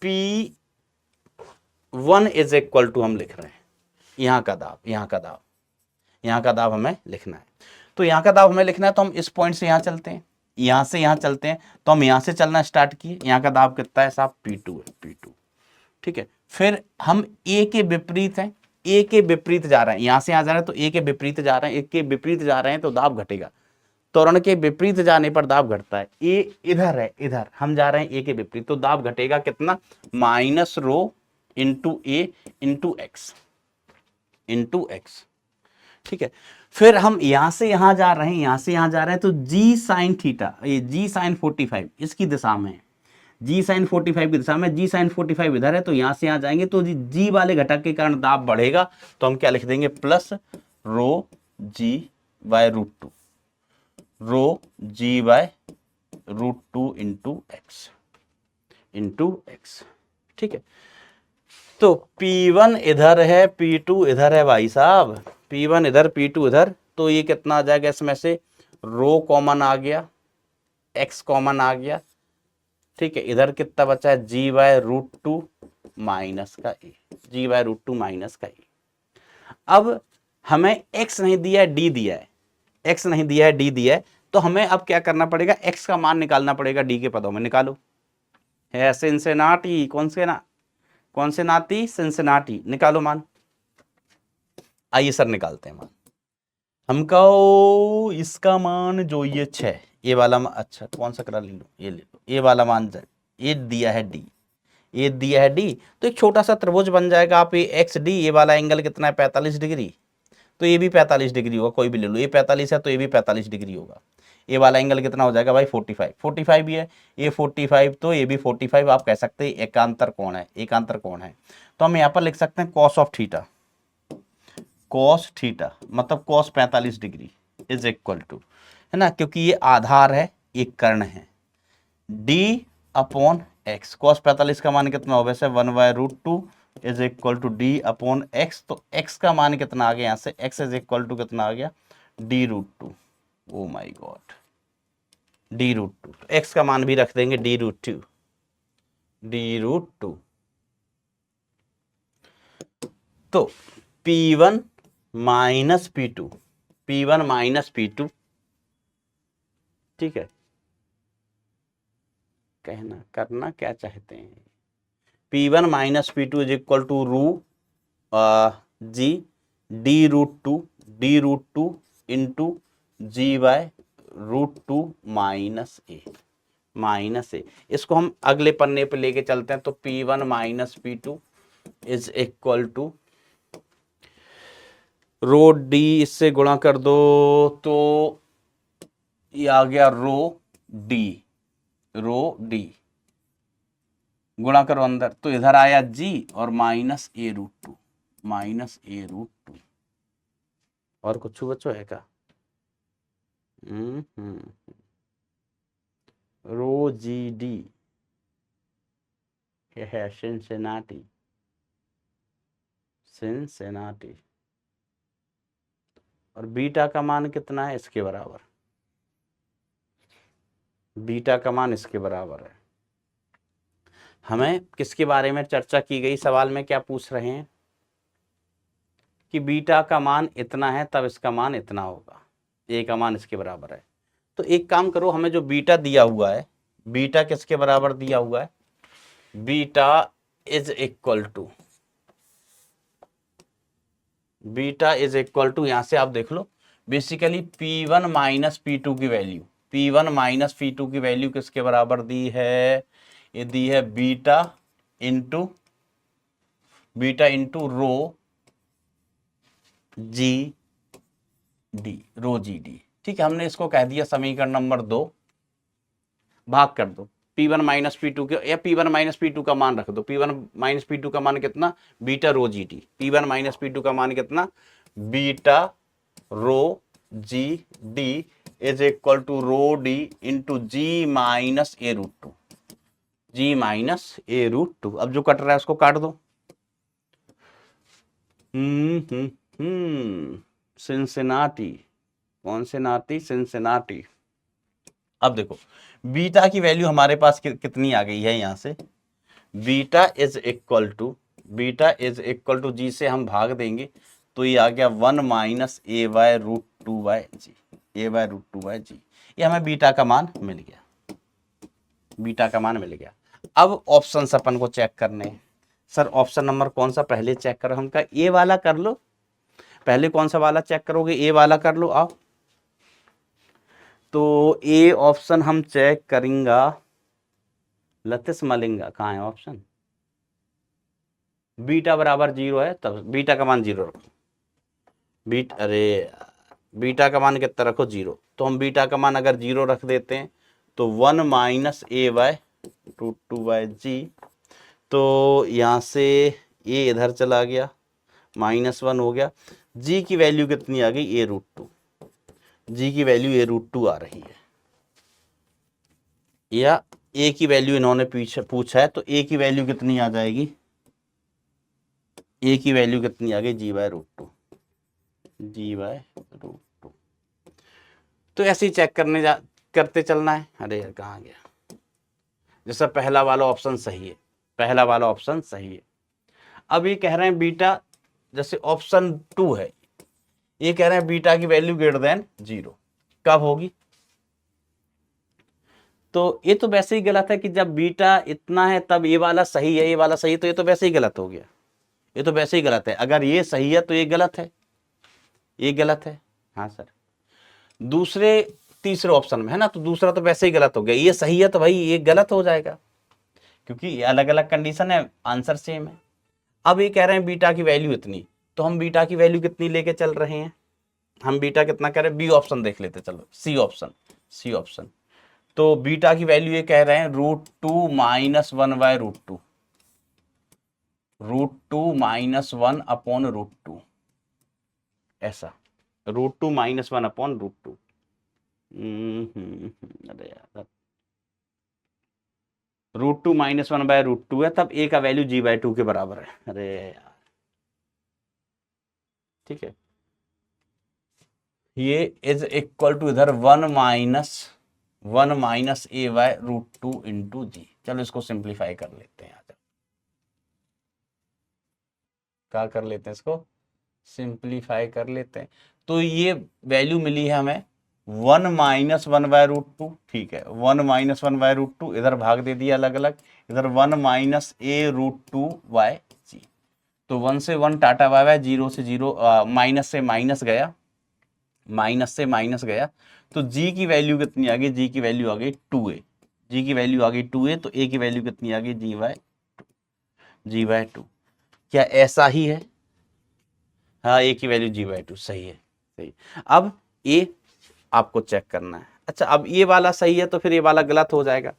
P1 इज इक्वल टू हम लिख रहे हैं यहाँ का दाब, यहाँ का दाब, यहाँ का दाब हमें लिखना है। तो यहाँ का दाब हमें लिखना है, तो हम इस पॉइंट से यहाँ चलते हैं, यहाँ से यहाँ चलते हैं, तो हम यहाँ से चलना स्टार्ट किए। यहाँ का दाब कितना है साहब, P2 है, P2। ठीक है, फिर हम ए के विपरीत हैं, ए के विपरीत जा रहे हैं, यहां से यहां जा रहे हैं तो ए के विपरीत जा रहे हैं, ए के विपरीत जा रहे हैं तो दाब घटेगा, त्वरण के विपरीत जाने पर दाब घटता है। ए इधर है, इधर हम जा रहे हैं ए के विपरीत, तो दाब घटेगा कितना, माइनस रो इंटू ए इंटू एक्स, इंटू एक्स। ठीक है, फिर हम यहां से यहां जा रहे हैं, यहां से यहां जा रहे हैं, तो जी साइन थीटा, ये जी साइन 45 इसकी दिशा में है, जी साइन 45 की दिशा में, जी साइन 45 इधर है, तो यहां से यहां जाएंगे तो जी वाले घटक के कारण दाब बढ़ेगा, तो हम क्या लिख देंगे, plus rho g by root 2, rho g by root 2 into x, into x. ठीक है, तो P1 इधर है, P2 इधर है भाई साहब, P1 इधर P2 इधर, तो ये कितना आ जाएगा, इसमें से रो कॉमन आ गया, एक्स कॉमन आ गया। ठीक है, इधर कितना बचा है, जी बाय रूट 2 माइनस का ए, जी बाय रूट 2 माइनस का ए। अब हमें x नहीं दिया है, डी दिया है, x नहीं दिया है, डी दिया है, तो हमें अब क्या करना पड़ेगा, x का मान निकालना पड़ेगा, डी के पदों में निकालो। है सिंसिनाटी, कौन से नाती, सिंसिनाटी, निकालो मान। आइए सर निकालते हैं मान, हम कहो इसका मान जो ये 6, ये वाला अच्छा कौन सा करा ले लो, ये ले लो, ये वाला मान जाए, ये दिया है डी, ये दिया है डी, तो एक छोटा सा त्रिभुज बन जाएगा। आप ये एक्स डी, ये वाला एंगल कितना है, 45 डिग्री, तो ये भी 45 डिग्री होगा, कोई भी ले लो, ये 45 है तो ये भी 45 डिग्री होगा। ये वाला एंगल कितना हो जाएगा भाई, 45 भी है, ये 45 तो ये भी 45, आप कह सकते हैं एकांतर कोण है, एकांतर कोण है। तो हम यहाँ पर लिख सकते हैं cos of theta, cos theta मतलब cos 45 degree is equal to, है ना, क्योंकि ये आधार है, एक कर्ण है, डी अपॉन एक्स। कॉस 45 का मान कितना हो, वैसे 1/√2 is equal to d upon x. तो एक्स का मान कितना आ गया यहाँ से, एक्स इज इक्वल टू कितना आ गया, d√2। ओ माई गॉड, d√2। एक्स का मान भी रख देंगे d√2, d√2। तो P1 minus P2, P1 minus P2, ठीक है, कहना करना क्या चाहते हैं, P1 minus P2 is equal to g d√2 into g/√2 minus a. इसको हम अगले पन्ने पे लेके चलते हैं। तो P1 minus P2 is equal to rho d, इससे गुणा कर दो तो ये आ गया डी, गुणा करो अंदर तो इधर आया जी और -a√2, और कुछ बचो है का, रो जी डी है सिंसिनाटी, और बीटा का मान कितना है, इसके बराबर, बीटा का मान इसके बराबर है। हमें किसके बारे में चर्चा की गई, सवाल में क्या पूछ रहे हैं कि बीटा का मान इतना है तब इसका मान इतना होगा, ए का मान इसके बराबर है। तो एक काम करो, हमें जो बीटा दिया हुआ है, बीटा किसके बराबर दिया हुआ है, बीटा इज इक्वल टू यहां से आप देख लो, बेसिकली P1 माइनस P2 की वैल्यू, P1 माइनस P2 की वैल्यू किसके बराबर दी है, ये दी है beta into rho g D, ठीक है। हमने इसको कह दिया समीकरण नंबर 2, भाग कर दो P1 माइनस P2 के, या P1 माइनस P2 का मान रख दो। P1 माइनस P2 का मान कितना, beta rho g d. P1 minus P2 का मान कितना, beta rho g d is equal to rho d into g-a√2, g-a√2। अब जो कट रहा है उसको काट दो। सिंसिनाटी, कौन से नाटी, सिंसिनाटी। अब देखो बीटा की वैल्यू हमारे पास कितनी आ गई है, यहां से बीटा इज इक्वल टू जी से हम भाग देंगे तो ये आ गया 1 माइनस a/√2/g, a/√2/g। ये हमें बीटा का मान मिल गया, बीटा का मान मिल गया। अब ऑप्शन अपन को चेक करने हैं। सर ऑप्शन नंबर कौन सा पहले चेक करो, हम का ए वाला कर लो, पहले कौन सा वाला चेक करोगे, ए वाला कर लो आओ। तो ए ऑप्शन हम चेक करेंगे, लतिस मलिंगा कहाँ है ऑप्शन, बीटा बराबर 0 है तब बीटा का मान 0 रखो, बीटा का मान कितना रखो 0। तो हम बीटा का मान अगर 0 रख देते हैं तो 1 माइनस a/√2/g, तो यहाँ से a इधर चला गया, -1 हो गया। g की वैल्यू कितनी आ गई, a√2, g की वैल्यू a√2 आ रही है, या a की वैल्यू इन्होंने पूछा है तो a की वैल्यू कितनी आ जाएगी, a की वैल्यू कितनी आ गई, g/√2। तो ऐसे ही चेक करते चलना है। अरे यार कहाँ गया, जैसा पहला वाला ऑप्शन सही है, पहला वाला ऑप्शन सही है। अब ये कह रहे हैं बीटा, जैसे ऑप्शन 2 है, ये कह रहे हैं बीटा की वैल्यू ग्रेटर देन 0 कब होगी, तो ये तो वैसे ही गलत है कि जब बीटा इतना है तब ये वाला सही है, ये वाला सही है, तो ये तो वैसे ही गलत हो गया, ये तो वैसे ही गलत है। अगर ये सही है तो ये गलत है, ये गलत है। हाँ सर, दूसरे तीसरे ऑप्शन में है ना, तो दूसरा तो वैसे ही गलत हो गया, ये सही है तो भाई ये गलत हो जाएगा, क्योंकि ये अलग अलग कंडीशन है, आंसर सेम है। अब ये कह रहे हैं बीटा की वैल्यू इतनी, तो हम बीटा की वैल्यू कितनी लेके चल रहे हैं, हम बीटा कितना कह रहे हैं, बी ऑप्शन देख लेते, चलो सी ऑप्शन। तो बीटा की वैल्यू ये कह रहे हैं √2 माइनस 1/√2, √2 माइनस 1 अपॉन √2, ऐसा √2 -1 अपॉन √2। अरे यार, √2 -1/√2 है, तब a का वैल्यू g/2 के बराबर है। अरे यार, ठीक है, ये इज इक्वल टू इधर 1 माइनस a/√2 इंटू जी। चलो इसको सिंप्लीफाई कर लेते हैं, क्या कर लेते हैं, इसको सिंप्लीफाई कर लेते हैं। तो ये वैल्यू मिली है हमें 1 -1/√2, ठीक है, 1 -1/√2 इधर भाग दे दिया अलग अलग, इधर 1 -a√2/g। तो 1 से 1 टाटा बाय बाय, 0 से 0, माइनस से माइनस गया, माइनस से माइनस गया, तो g की वैल्यू कितनी आ गई, g की वैल्यू आ गई 2a, g की वैल्यू आ गई 2a, तो a की वैल्यू कितनी आ गई, g/2। क्या ऐसा ही है? हाँ, a की वैल्यू g/2 सही है, सही। अब a आपको चेक करना है। अच्छा, अब ये वाला सही है तो फिर ये वाला गलत हो जाएगा,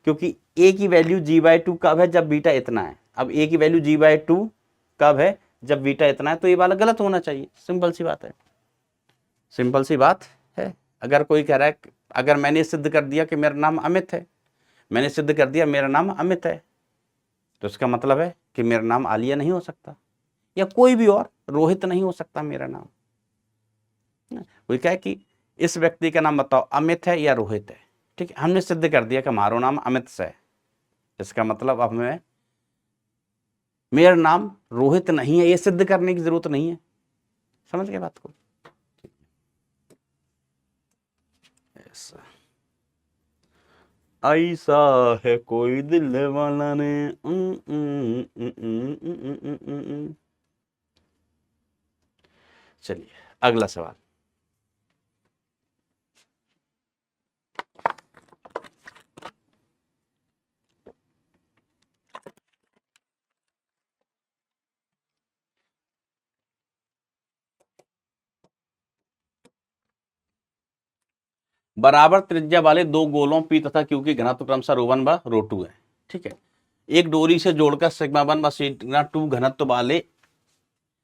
क्योंकि a की वैल्यू g/2 कब है, जब बीटा इतना है। अब a की वैल्यू g/2 कब है, जब बीटा इतना है, तो ये वाला गलत होना चाहिए। सिंपल सी बात है, सिंपल सी बात है। अगर कोई कह रहा है, अगर मैंने सिद्ध कर दिया कि मेरा नाम अमित है, मैंने सिद्ध कर दिया मेरा नाम अमित है, तो इसका मतलब है कि मेरा नाम आलिया नहीं हो सकता, या कोई भी और रोहित नहीं हो सकता मेरा नाम। कोई कहे कि इस व्यक्ति का नाम बताओ, अमित है या रोहित है, ठीक है, हमने सिद्ध कर दिया कि हमारा नाम अमित से है, इसका मतलब अब हमें मेरा नाम रोहित नहीं है ये सिद्ध करने की जरूरत नहीं है। समझ गए बात को? ऐसा ऐसा है कोई दिल वाला ने। चलिए अगला सवाल। बराबर त्रिज्या वाले दो गोलों P तथा Q की घनत्व क्रमशः ρ1 व ρ2 है, ठीक है। एक डोरी से जोड़कर σ1 व σ2 घनत्व वाले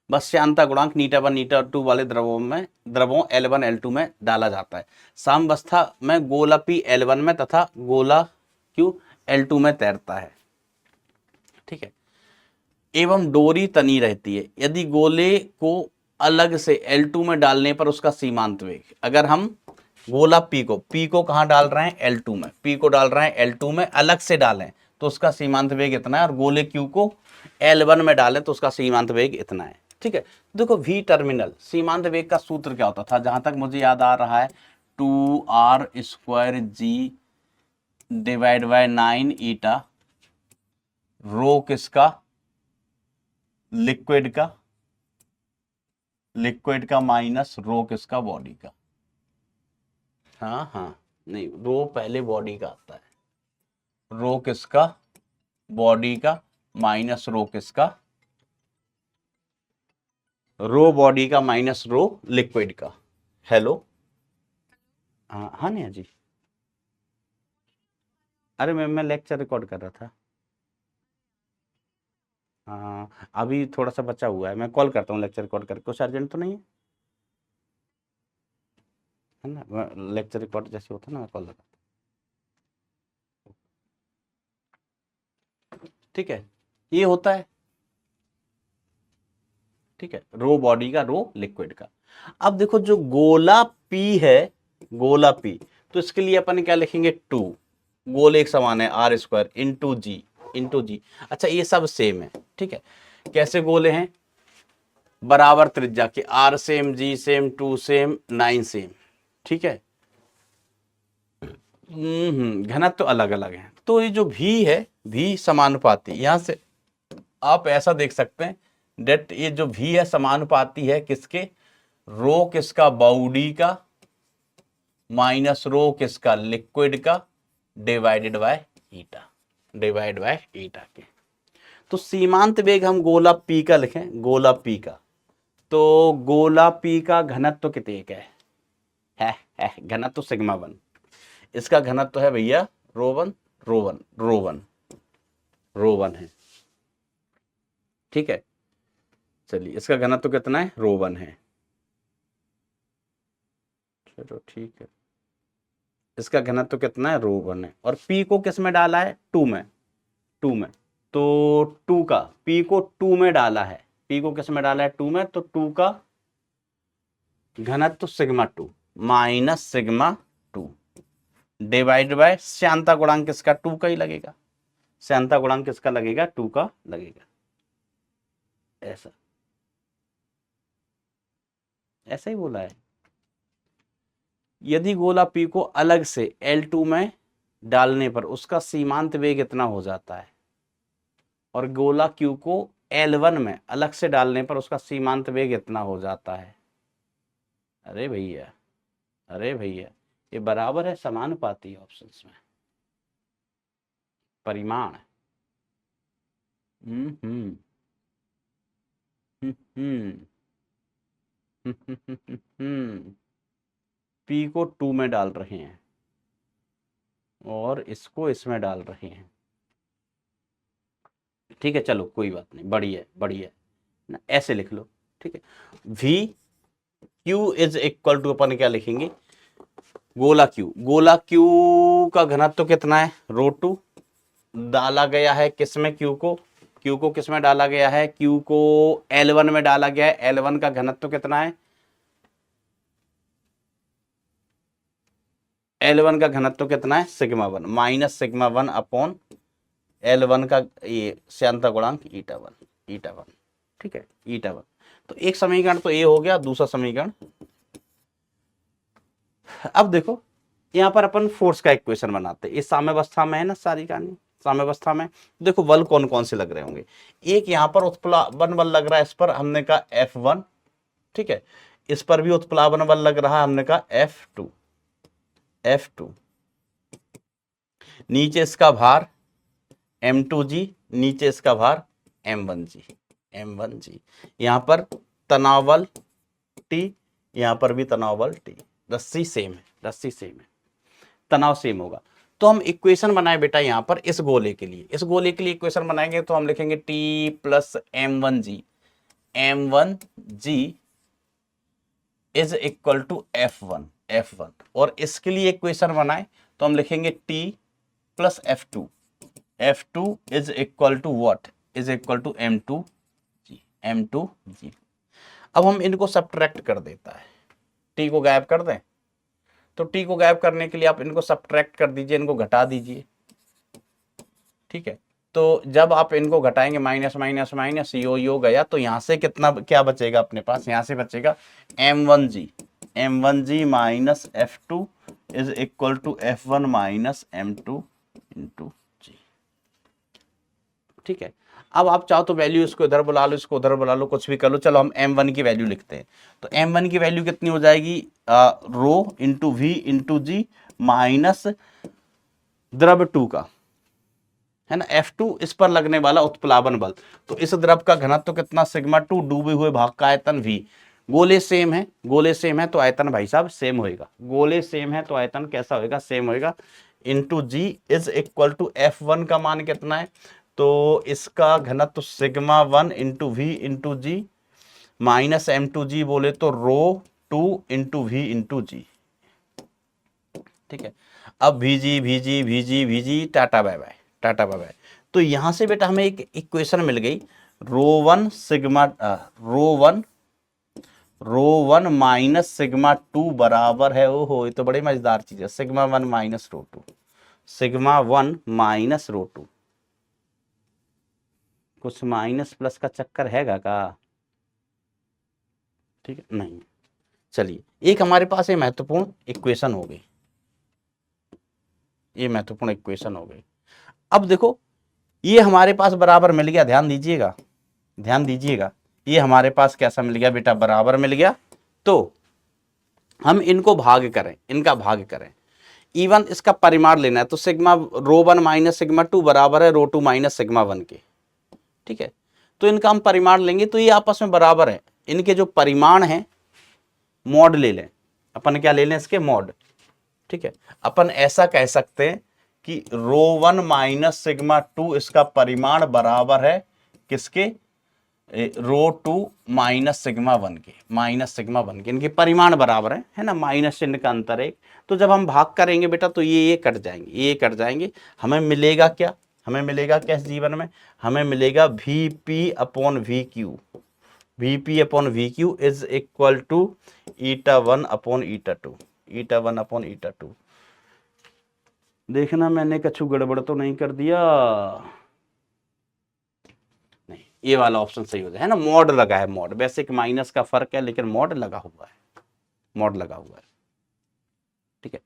वश्यांतर गुणांक η1 η2 वाले द्रवों L1 L2 में डाला जाता है। साम्यावस्था में गोला P L1 में तथा गोला Q L2 में तैरता है, ठीक है, एवं डोरी तनी रहती है। यदि गोले को अलग से L2 में डालने पर उसका सीमांत वेग, अगर हम गोला P को कहां डाल रहे हैं, L2 में, P को डाल रहे हैं L2 में, अलग से डालें तो उसका सीमांत वेग इतना है, और गोले Q को L1 में डालें तो उसका सीमांत वेग इतना है, ठीक है। देखो V टर्मिनल सीमांत वेग का सूत्र क्या होता था, जहां तक मुझे याद आ रहा है 2r² G/9 ईटा, रो किसका, लिक्विड का माइनस रो किसका, बॉडी का। हाँ हाँ, नहीं, रो पहले बॉडी का आता है, रो किसका, बॉडी का, माइनस रो किसका, रो बॉडी का माइनस रो लिक्विड का। हेलो, हाँ हाँ नेहा जी, अरे मैं लेक्चर रिकॉर्ड कर रहा था। हाँ, अभी थोड़ा सा बचा हुआ है, मैं कॉल करता हूँ लेक्चर रिकॉर्ड करके, कुछ अर्जेंट तो नहीं है, है ना, लेक्चर रिकॉर्ड जैसे होता है ना, मैं कॉल लगाता हूँ, ठीक है, ये होता है, ठीक है, रो बॉडी का, रो लिक्विड का। अब देखो जो गोला पी है, गोला पी, तो इसके लिए अपन क्या लिखेंगे, 2, गोले एक समान है r² इंटू जी। अच्छा, ये सब सेम है, ठीक है। कैसे गोले हैं, बराबर त्रिज्या के, r same, g same, 2 same, 9 same, ठीक है। घनत्व तो अलग अलग है, तो ये जो v है, v समानुपाती, यहां से आप ऐसा देख सकते हैं डेट, ये जो v है समानुपाती है किसके, रो किसका, बॉडी का, माइनस रो किसका, लिक्विड का, डिवाइडेड बाय ईटा के। तो सीमांत वेग हम गोला पी का लिखें, गोला पी का, तो गोला पी का घनत्व कितने का है घनत्व σ1, इसका घनत्व है भैया रो1 है, ठीक है। चलिए, इसका घनत्व कितना है, रो1 है, चलो ठीक है, इसका घनत्व कितना है, रो 1 है, और पी को किस में डाला है, 2 में, 2 में, तो 2 का, पी को 2 में डाला है, पी को किस में डाला है, 2 में, तो 2 का घनत्व sigma 2 minus sigma 2 divide by श्यानता गुणांक किसका, 2 का ही लगेगा, श्यानता गुणांक किसका लगेगा, 2 का लगेगा, ऐसा, ऐसा ही बोला है। यदि गोला P को अलग से L2 में डालने पर उसका सीमांत वेग इतना हो जाता है, और गोला Q को L1 में अलग से डालने पर उसका सीमांत वेग इतना हो जाता है। अरे भैया, अरे भैया, ये बराबर है समानुपाती ऑप्शंस में, परिमाण। हम्म P को 2 में डाल रहे हैं और इसको इसमें डाल रहे हैं, ठीक है, चलो कोई बात नहीं, बढ़िया बढ़िया ना, ऐसे लिख लो, ठीक है। V Q is equal to, अपन क्या लिखेंगे, गोला Q, गोला Q का घनत्व कितना है, रो 2, डाला गया है किसमें, Q को किस में डाला गया है, Q को L1 में डाला गया है, L1 का घनत्व कितना है, L1 का घनत्व कितना है, sigma 1 minus sigma 1 upon L1 का ये श्यानता गुणांक ईटा 1, ठीक है, ईटा 1। तो एक समीकरण तो ये हो गया, दूसरा समीकरण, अब देखो यहाँ पर अपन फोर्स का इक्वेशन बनाते हैं, इस साम्यावस्था में है ना सारी कहानी, साम्यावस्था में देखो बल कौन कौन से लग रहे होंगे, एक यहाँ पर उत्प्लावन बल लग रहा है, इस पर हमने कहा F1, ठीक है, इस पर भी उत्प्लावन बल लग रहा है, हमने कहा F2, नीचे इसका भार M2G, नीचे इसका भार M1G, यहाँ पर तनाव बल T, यहाँ पर भी तनाव बल T, रस्सी सेम है, तनाव सेम होगा। तो हम इक्वेशन बनाए बेटा यहाँ पर इस गोले के लिए, इक्वेशन बनाएंगे तो हम लिखेंगे T plus M1G is equal to F1, और इसके लिए इक्वेशन बनाए तो हम लिखेंगे T plus F2 is equal to what, is equal to M2G। अब हम इनको सब्ट्रैक्ट कर देता है, T को गायब कर दें, तो T को गायब करने के लिए आप इनको सब्ट्रैक्ट कर दीजिए, इनको घटा दीजिए, ठीक है। तो जब आप इनको घटाएंगे, माइनस माइनस माइनस यो गया, तो यहां से कितना क्या बचेगा अपने पास, यहां से बचेगा M1G minus F2 is equal to F1 minus M2 into G, ठीक है। अब आप चाहो तो वैल्यू इसको इधर बुला लो, इसको उधर बुला लो, कुछ भी कर लो, चलो हम M1 की वैल्यू लिखते हैं। तो M1 की वैल्यू कितनी हो जाएगी, rho into V into G minus द्रव 2 का, है ना, F2 इस पर लगने वाला उत्प्लावन बल, तो इस द्रव का घनत्व कितना, सिग्मा 2, डूबे हुए भाग का आयतन V, गोले सेम है, तो आयतन भाई साहब सेम होएगा, गोले सेम है तो आयतन कैसा होएगा, सेम होएगा, into G is equal to F1 का मान कितना है, तो इसका घनत्व sigma 1 into V into G minus M2G बोले तो rho 2 into V into G, ठीक है। अब VG टाटा बाय बाय, तो यहां से बेटा हमें एक इक्वेशन मिल गई, रो वन माइनस सिग्मा 2 बराबर है, ओहो ये तो बड़ी मजेदार चीज है, सिग्मा 1 माइनस रो 2, कुछ माइनस प्लस का चक्कर हैगा का, ठीक है, नहीं, चलिए एक हमारे पास ये महत्वपूर्ण इक्वेशन हो गई, अब देखो ये हमारे पास बराबर मिल गया, ध्यान दीजिएगा, ये हमारे पास कैसा मिल गया बेटा, बराबर मिल गया, तो हम इनका भाग करें, इवन इसका परिमाण लेना है, तो सिग्मा रो 1 माइनस सिग्मा 2 बराबर है रो 2 माइनस सिग्मा 1 के, ठीक है। तो इनका हम परिमाण लेंगे तो ये आपस में बराबर है, इनके जो परिमाण है मॉड ले लें, अपन क्या ले लें, इसके मॉड, ठीक है। अपन ऐसा कह सकते हैं कि रो 1 माइनस सिग्मा 2 इसका परिमाण बराबर है किसके, रो टू माइनस सिग्मा वन के, माइनस सिग्मा वन के, इनके परिमाण बराबर है ना, माइनस चिन्ह का अंतर है। तो जब हम भाग करेंगे बेटा तो ये कट जाएंगे, ये कट जाएंगे, हमें मिलेगा क्या, हमें मिलेगा क्या इस जीवन में, हमें मिलेगा v p upon v q, v p upon v q is equal to eta one upon eta two, eta one upon eta two. देखना मैंने कछु गड़बड़ तो नहीं कर दिया, नहीं, ये वाला ऑप्शन सही हो जाए, है ना, मॉड लगा है, मॉड, वैसे एक माइनस का फर्क है लेकिन मॉड लगा हुआ है, मॉड लगा हुआ है, ठीक है।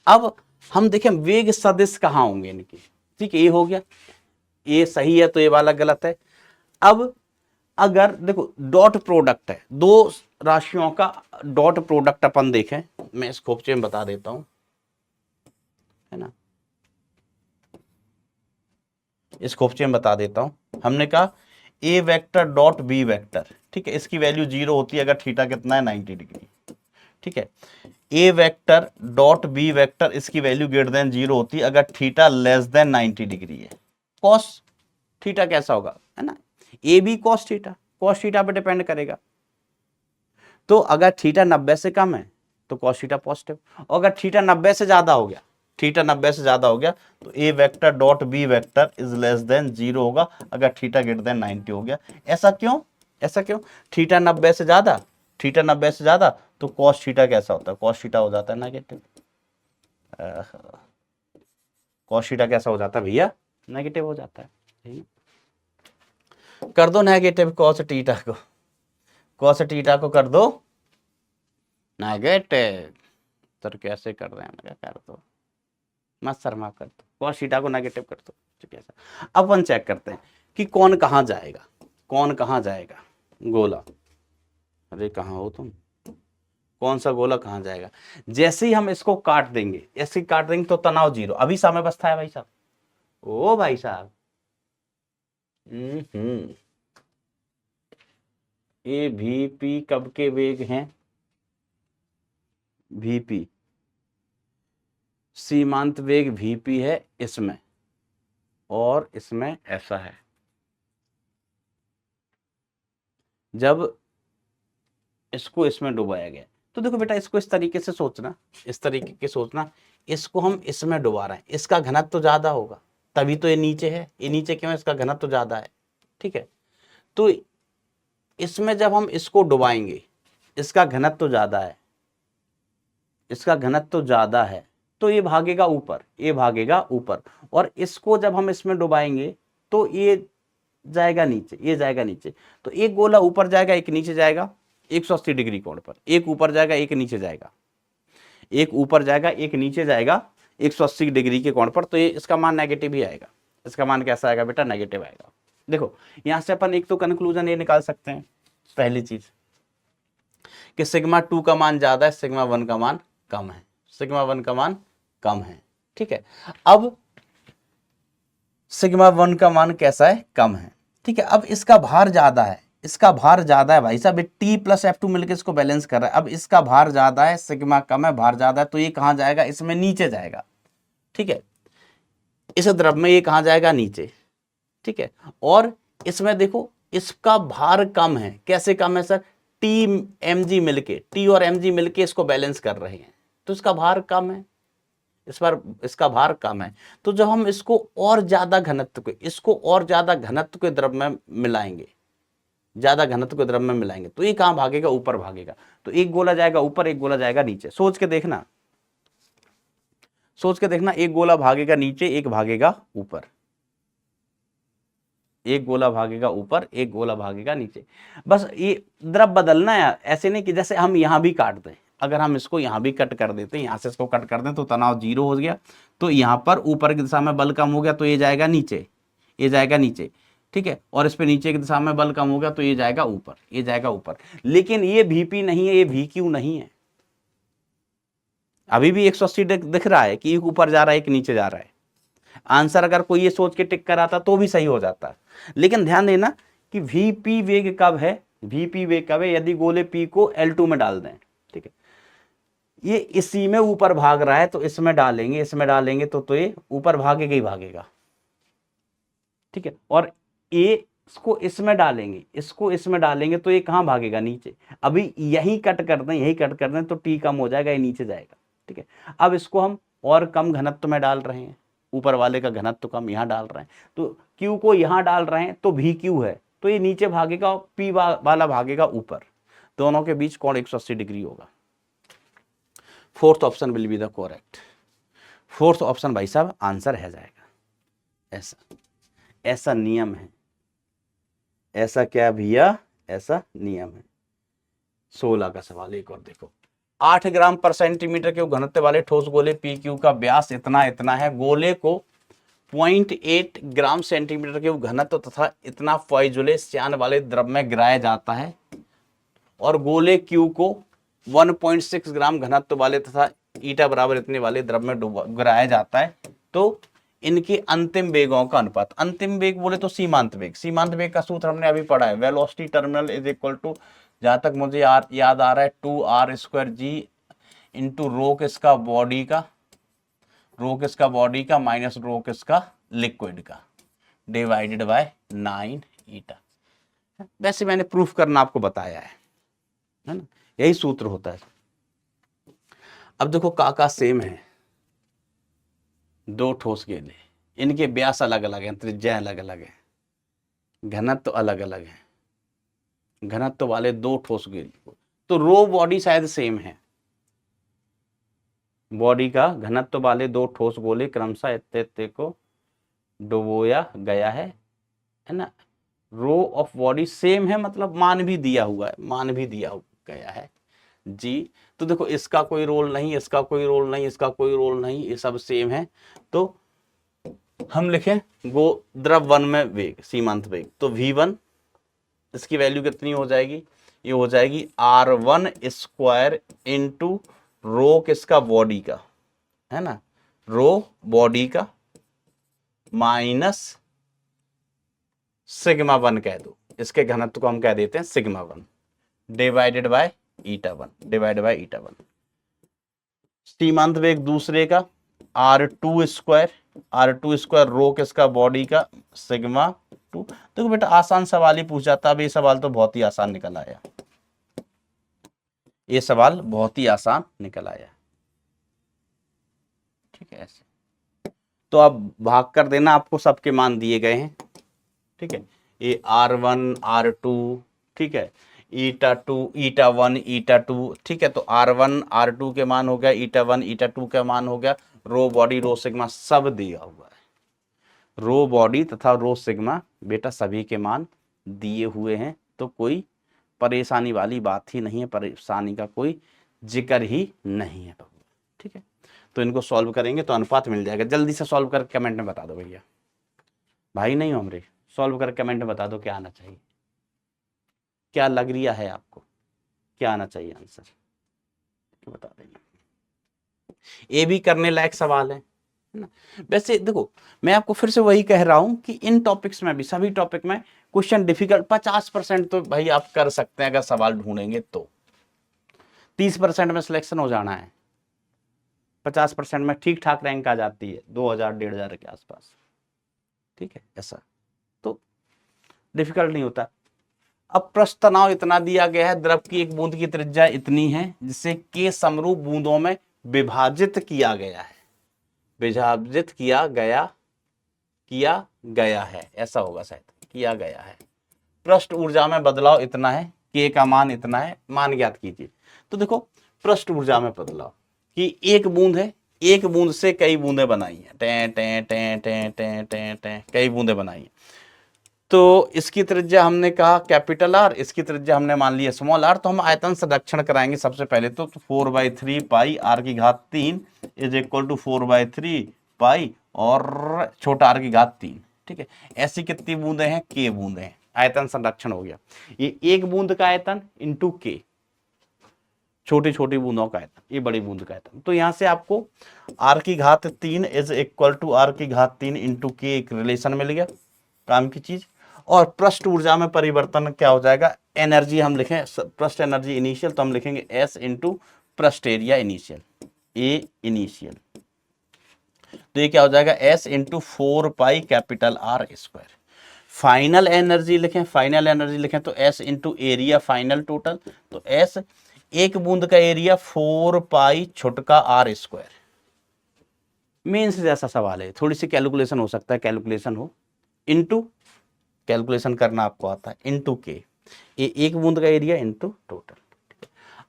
अब हम देखें वेग सदिश कहाँ होंगे इनके, ठीक है, ये हो गया, ये सही है तो ये वाला गलत है। अब अगर देखो डॉट प्रोडक्ट है, दो राशियों का डॉट प्रोडक्ट अपन देखें, मैं इस खोपचे में बता देता हूं, है ना, इस खोपचे में बता देता हूं। हमने कहा ए वेक्टर डॉट बी वेक्टर, ठीक है, इसकी वैल्यू 0 होती है अगर थीटा कितना है 90 डिग्री, ठीक है। ए वेक्टर डॉट बी वेक्टर इसकी वैल्यू ग्रेटर देन 0 होती है अगर थीटा लेस देन 90 डिग्री है। कॉस थीटा कैसा होगा, है ना, ए बी कॉस थीटा पे डिपेंड करेगा। तो अगर थीटा 90 से कम है तो कॉस थीटा पॉजिटिव, और अगर थीटा 90 से ज्यादा हो गया, थीटा 90 से ज्यादा हो गया तो a vector dot b vector is less than 0 होगा अगर थीटा ग्रेटर देन 90 हो गया। ऐसा क्यों, ऐसा क्यों, थीटा 90 से ज्यादा, थीटा 90 से ज्यादा तो कॉस थीटा कैसा होता है, कॉस थीटा हो जाता है नेगेटिव, कॉस थीटा कैसा हो जाता है भैया, नेगेटिव हो जाता है। कर दो नेगेटिव कॉस थीटा को, कॉस थीटा को कर दो नेगेटिव, सर कैसे कर रहे हैं, मैं क्या कर दो, मत शर्मा, कर दो कॉस थीटा को नेगेटिव कर दो, ठीक है। अब अपन चेक करते हैं कि कौन कहाँ जाएगा, कौन कहाँ जाएगा, गोला, अरे कहाँ हो तुम, कौन सा गोला कहाँ जाएगा। जैसे ही हम इसको काट देंगे, ऐसे काट देंगे तो तनाव 0, अभी समय बचता है भाई साहब, ओ भाई साहब, ये वीपी कब के वेग हैं, वीपी सीमांत वेग वीपी है इसमें, और इसमें ऐसा है, जब इसको इसमें डुबाया गया। तो देखो बेटा इसको इस तरीके से सोचना, इस तरीके के सोचना, इसको हम इसमें डुबा रहे हैं, इसका घनत्व तो ज्यादा होगा, तभी तो ये नीचे है, ये नीचे क्यों है, इसका घनत्व तो ज्यादा है, ठीक है। तो इसमें जब हम इसको डुबाएंगे, इसका घनत्व तो ज्यादा है, इसका घनत्व तो ज्यादा है, तो ये भागेगा ऊपर, ये भागेगा ऊपर, और इसको जब हम इसमें डुबाएंगे तो ये जाएगा नीचे, ये जाएगा नीचे, तो एक गोला ऊपर जाएगा एक नीचे जाएगा 180 डिग्री कोण पर, एक ऊपर जाएगा एक नीचे जाएगा, एक ऊपर जाएगा एक नीचे जाएगा 180 डिग्री के कोण पर, तो ये इसका मान नेगेटिव ही आएगा, इसका मान कैसा आएगा बेटा, नेगेटिव आएगा। देखो यहां से अपन एक तो कंक्लूजन ये निकाल सकते हैं, पहली चीज कि सिग्मा 2 का मान ज्यादा है, सिग्मा 1 का मान कम है, सिग्मा 1 का मान कम है, ठीक है। अब सिग्मा 1 का मान कैसा है, कम है, ठीक है। अब इसका भार ज्यादा है, इसका भार ज्यादा है भाई साहब, टी प्लस F2 मिलकर इसको बैलेंस कर रहा है। अब इसका भार ज्यादा है, सिग्मा कम है, भार ज्यादा है, तो ये कहां जाएगा, इसमें नीचे जाएगा, ठीक है। इस द्रव में ये कहां जाएगा, नीचे, ठीक है। और इसमें देखो इसका भार कम है, कैसे कम है सर, टी mg मिलके, टी और mg मिलके इसको बैलेंस कर रहे हैं, तो इसका भार कम है, इस बार इसका भार कम है। तो जब हम इसको और ज्यादा घनत्व के, इसको और ज्यादा घनत्व के द्रव में मिलाएंगे, ज्यादा घनत्व के द्रव में मिलाएंगे, तो ये कहां भागेगा, ऊपर भागेगा, तो एक गोला जाएगा ऊपर एक गोला जाएगा नीचे। सोच के देखना, सोच के देखना, एक गोला भागेगा नीचे एक भागेगा ऊपर, एक गोला भागेगा ऊपर एक गोला भागेगा नीचे, बस ये द्रव बदलना है, ऐसे नहीं कि जैसे हम यहां भी काट दें, अगर हम इसको यहां भी कट कर देते हैं, यहां से इसको कट कर दें तो तनाव 0 हो गया, तो यहां पर ऊपर की दिशा में बल कम हो गया तो ये जाएगा नीचे, ये जाएगा नीचे, ठीक है। और इस पे नीचे की दिशा में बल कम हो गया तो ये जाएगा ऊपर, ये जाएगा ऊपर। लेकिन ये वीपी नहीं है, ये वीक्यू नहीं है, अभी भी 180 दिख रहा है कि एक ऊपर जा रहा है एक नीचे जा रहा है। आंसर अगर कोई ये सोच के टिक कराता तो भी सही हो जाता, लेकिन ध्यान देना कि वीपी वेग कब है, वीपी वेग कब है, यदि गोले पी को L2 में डाल दें, ठीक है, ये इसी में ऊपर भाग रहा है तो इसमें डालेंगे, इसमें डालेंगे तो ये ऊपर भागेगा ही भागेगा, ठीक है। और ये इसको इसमें डालेंगे, इसको इसमें डालेंगे तो ये कहाँ भागेगा, नीचे। अभी यही कट कर दें, यही कट कर दें तो टी कम हो जाएगा, ये नीचे जाएगा, ठीक है। अब इसको हम और कम घनत्व में डाल रहे हैं, ऊपर वाले का घनत्व कम यहाँ डाल रहे हैं, तो क्यू को यहाँ डाल रहे हैं तो भी क्यू है, तो ये नीचे भागेगा और पी वाला भागेगा ऊपर, दोनों के बीच कोण 180 डिग्री होगा। Fourth option will be the correct. Fourth option भाई साहब आंसर है जाएगा। ऐसा नियम है, ऐसा क्या भैया, ऐसा नियम है। 16 का सवाल एक और देखो, 8 ग्राम पर सेंटीमीटर के घनत्व वाले ठोस गोले पी क्यू का व्यास इतना इतना है, गोले को 0.8 ग्राम सेंटीमीटर के घनत्व तथा इतना फॉइजुले श्यान वाले द्रव में गिराया जाता है, और गोले क्यू को 1.6 ग्राम घनत्व वाले तथा ईटा बराबर इतने वाले द्रव में गिराया जाता है, तो इनके अंतिम वेगों का अनुपात। अंतिम वेग बोले तो सीमांत वेग, सीमांत वेग का सूत्र हमने अभी पढ़ा है, velocity terminal is equal to, जहां तक मुझे याद आ रहा है, 2r² g इंटू रो किसका बॉडी का, रो किसका बॉडी का माइनस रो किसका लिक्विड का, डिवाइडेड बाय 9 ईटा। वैसे मैंने प्रूफ करना आपको बताया है ना, यही सूत्र होता है। अब देखो काका सेम है, दो ठोस गेंद, इनके व्यास अलग अलग हैं, त्रिज्या अलग अलग है, घनत्व अलग अलग है, घनत्व वाले दो ठोस गेंद, तो रो बॉडी शायद सेम है, बॉडी का घनत्व वाले दो ठोस गोले क्रमशः इत्ते को डुबोया गया है ना। रो ऑफ बॉडी सेम है, मतलब मान भी दिया हुआ है, मान भी दिया गया है जी। तो देखो इसका कोई रोल नहीं, इसका कोई रोल नहीं, इसका कोई रोल नहीं, ये सब सेम है, तो हम लिखें गो द्रव वन में वेग, सीमांत वेग, तो v1 इसकी वैल्यू कितनी हो जाएगी, ये हो जाएगी r1² इंटू रो किसका बॉडी का, है ना, रो बॉडी का माइनस सिग्मा 1 कह दो, इसके घनत्व को हम कह देते हैं sigma 1, divided by eta 1, divided by ईटा 1। सीमांत वेग दूसरे का r2² रो किसका बॉडी का सिग्मा 2। देखो बेटा आसान सवाल ही पूछा था, अब ये सवाल तो बहुत ही आसान निकल आया, ये सवाल बहुत ही आसान निकल आया, ठीक है। ऐसे तो अब भाग कर देना, आपको सबके मान दिए गए हैं, ठीक है, ये r1 r2, ठीक है, ईटा 2 ईटा 1 ईटा 2, ठीक है, तो r1 r2 के मान हो गया, ईटा 1 ईटा 2 का मान हो गया, रो बॉडी रो सिग्मा सब दिया हुआ है, रो बॉडी तथा रो सिग्मा बेटा सभी के मान दिए हुए हैं, तो कोई परेशानी वाली बात ही नहीं है, परेशानी का कोई जिक्र ही नहीं है, ठीक है। तो इनको सॉल्व करेंगे तो अनुपात मिल जाएगा। जल्दी से सॉल्व करके कमेंट में बता दो भैया, भाई नहीं हो हमरे, सॉल्व करके कमेंट में बता दो क्या आना चाहिए, क्या लग रहा है आपको, क्या आना चाहिए आंसर, बता देंगे। ये भी करने लायक सवाल है ना। वैसे देखो मैं आपको फिर से वही कह रहा हूं कि इन टॉपिक्स में भी, सभी टॉपिक में क्वेश्चन डिफिकल्ट 50% तो भाई आप कर सकते हैं अगर सवाल ढूंढेंगे, तो 30% में सिलेक्शन हो जाना है, 50% में ठीक ठाक रैंक आ जाती है 2000-1500 के आसपास, ठीक है। ऐसा तो डिफिकल्ट नहीं होता। अब पृष्ठ तनाव इतना दिया गया है, द्रव की एक बूंद की त्रिज्या इतनी है जिसे के समरूप बूंदों में विभाजित किया गया है, विभाजित किया गया है, ऐसा होगा शायद, किया गया है। पृष्ठ ऊर्जा में बदलाव इतना है, के का मान इतना है, मान ज्ञात कीजिए। तो देखो पृष्ठ ऊर्जा में बदलाव कि एक बूंद है, एक बूंद से कई बूंदें बनाई हैं, टें टें टें टें टें टें टें कई बूंदें बनाई हैं, तो इसकी त्रिज्या हमने कहा कैपिटल आर, इसकी त्रिज्या हमने मान लिया स्मॉल आर। तो हम आयतन संरक्षण कराएंगे सबसे पहले, तो 4/3 पाई आर की घात 3 इज इक्वल टू 4/3 पाई और छोटा आर की घात 3, ठीक है। ऐसी कितनी बूंदें हैं, के बूंदें हैं, आयतन संरक्षण हो गया। ये एक बूंद का आयतन इंटू के, छोटी छोटी बूंदों का आयतन, ये बड़ी बूंद का आयतन। तो यहां से आपको आर की घात 3 इज इक्वल टू आर की घात 3 इंटू के एक रिलेशन मिल गया, काम की चीज। और पृष्ठ ऊर्जा में परिवर्तन क्या हो जाएगा, एनर्जी हम लिखें, पृष्ठ एनर्जी इनिशियल, तो हम लिखेंगे एस इंटू पृष्ठ एरिया इनिशियल, ए इनिशियल, तो ये क्या हो जाएगा S into 4 pi capital R square. Final energy लिखें, फाइनल एनर्जी लिखें तो S into area final total, तो S एक बूंद का एरिया 4 पाई छुटका R स्क्वायर। मेंस जैसा सवाल है, थोड़ी सी कैलकुलेशन हो सकता है, कैलकुलेशन हो, इनटू कैलकुलेशन करना आपको आता है, इनटू के, एक बूंद का एरिया इनटू टोटल।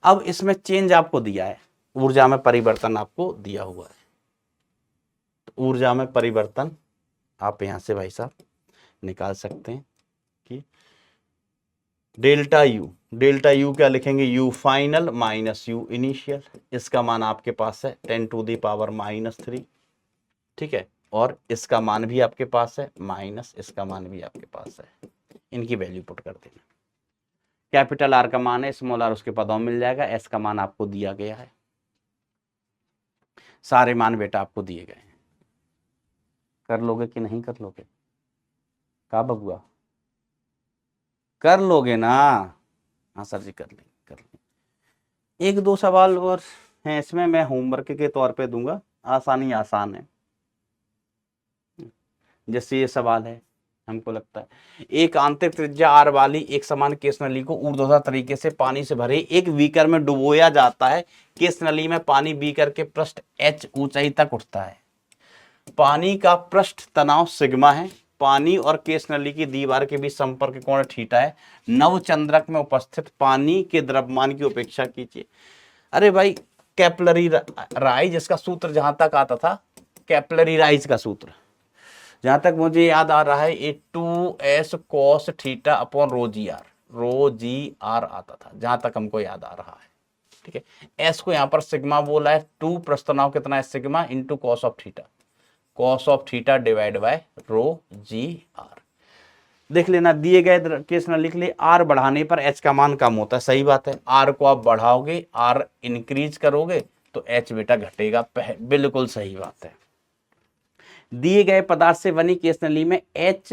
अब इसमें चेंज आपको दिया है, ऊर्जा में परिवर्तन आपको दिया हुआ है, तो ऊर्जा में परिवर्तन आप यहां से भाई साहब निकाल सकते हैं कि डेल्टा यू क्या लिखेंगे, you final minus you initial, इसका मान आपके पास है 10⁻³ ठीक है, और इसका मान भी आपके पास है माइनस इसका मान भी आपके पास है, इनकी वैल्यू पुट कर देना। कैपिटल आर का मान है, स्मॉल आर उसके पदों में मिल जाएगा, एस का मान आपको दिया गया है, सारे मान बेटा आपको दिए गए हैं। कर लोगे कि नहीं कर लोगे, का बबुआ, कर लोगे ना? हाँ सर जी कर लेंगे। एक दो सवाल और हैं इसमें, मैं होमवर्क के तौर पे दूंगा, आसान है। जैसे ये सवाल है, हमको लगता है एक आंतरिक त्रिज्या आर वाली एक समान केस नली को ऊर्ध्वाधर तरीके से पानी से भरे एक बीकर में डुबोया जाता है। केस नली में पानी बीकर के पृष्ठ H ऊंचाई तक उठता है। पानी का पृष्ठ तनाव सिग्मा है। पानी और केस नली की दीवार के बीच संपर्क कोण थीटा है। नवचंद्रक में उपस्थित पानी के द्रव्यमान की उपेक्षा कीजिए। अरे भाई कैपिलरी राइज, इसका सूत्र जहां तक आता था, कैपिलरी राइज का सूत्र जहां तक मुझे याद आ रहा है, ये 2s cos theta upon rho g r आता था, जहां तक हमको याद आ रहा है। ठीक है, s को यहां पर सिग्मा बोला है, 2 प्रस्तनाव कितना है sigma into cos of theta divide by rho g r. देख लेना, दिए गए केस ना लिख ले, आर बढ़ाने पर एच का मान कम होता है, सही बात है। आर को आप बढ़ाओगे, आर इंक्रीज करोगे तो एच बेटा घटेगा, बिल्कुल सही बात है। दिए गए पदार्थ से बनी केस नली में एच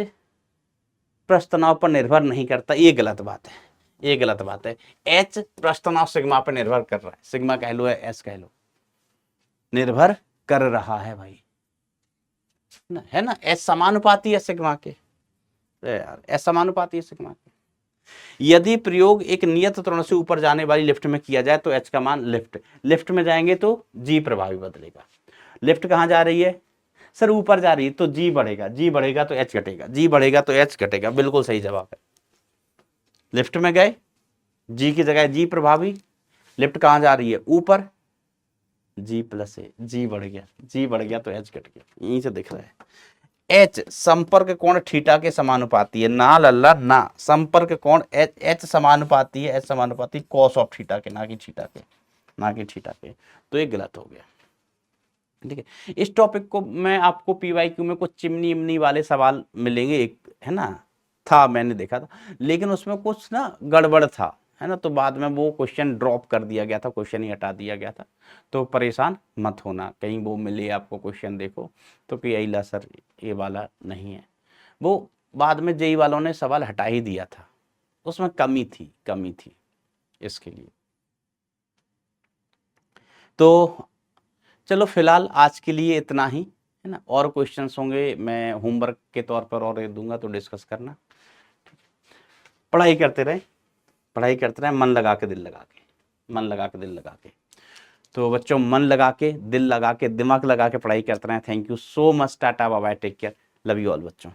प्रस्तनाव पर निर्भर नहीं करता, ये गलत बात है, ये गलत बात है। एच प्रस्तनाव सिग्मा पर निर्भर कर रहा है, सिग्मा कह लो या एस कह लो, निर्भर कर रहा है भाई, है ना। एच समानुपाती है सिग्मा के, यार एच समानुपाती है सिग्मा के। यदि प्रयोग एक नियत त्वरण से ऊपर जाने वाली लिफ्ट में किया जाए तो एच का मान, लिफ्ट में जाएंगे तो जी प्रभावी बदलेगा। लिफ्ट कहां जा रही है सर, ऊपर जा रही है तो जी बढ़ेगा, जी बढ़ेगा तो एच घटेगा, जी बढ़ेगा तो एच घटेगा, बिल्कुल सही जवाब है। लिफ्ट में गए, जी की जगह जी प्रभावी, लिफ्ट कहां जा रही है ऊपर, जी प्लस है, जी बढ़ गया, जी बढ़ गया तो एच घट गया, यहीं से दिख रहा है। एच संपर्क कोण थीटा के समानुपाती है, ना लल्ला ना, संपर्क कोण एच समानुपाती है, एच समानुपाती कॉस ऑफ थीटा के, ना कि थीटा के, ना कि थीटा के, तो ये गलत हो गया। ठीक है, इस टॉपिक को मैं आपको पीवाईक्यू में कुछ चिमनी इमनी वाले सवाल मिलेंगे, एक है ना, था मैंने देखा था, लेकिन उसमें कुछ ना गड़बड़ था, है ना, तो बाद में वो क्वेश्चन ड्रॉप कर दिया गया था, क्वेश्चन ही हटा दिया गया था। तो परेशान मत होना, कहीं वो मिले आपको क्वेश्चन देखो तो कि यही ला सर ये वाला नहीं है, वो बाद में जेई वालों ने सवाल हटा ही दिया था, उसमें कमी थी इसके लिए। तो चलो फिलहाल आज के लिए इतना ही, है ना, और क्वेश्चंस होंगे मैं होमवर्क के तौर पर और दूंगा तो डिस्कस करना। पढ़ाई करते रहे, मन लगा के दिल लगा के, मन लगा के दिल लगा के। तो बच्चों मन लगा के, दिल लगा के, दिमाग लगा के पढ़ाई करते रहे। Thank you so much, tata bye bye, take care, love you all बच्चों।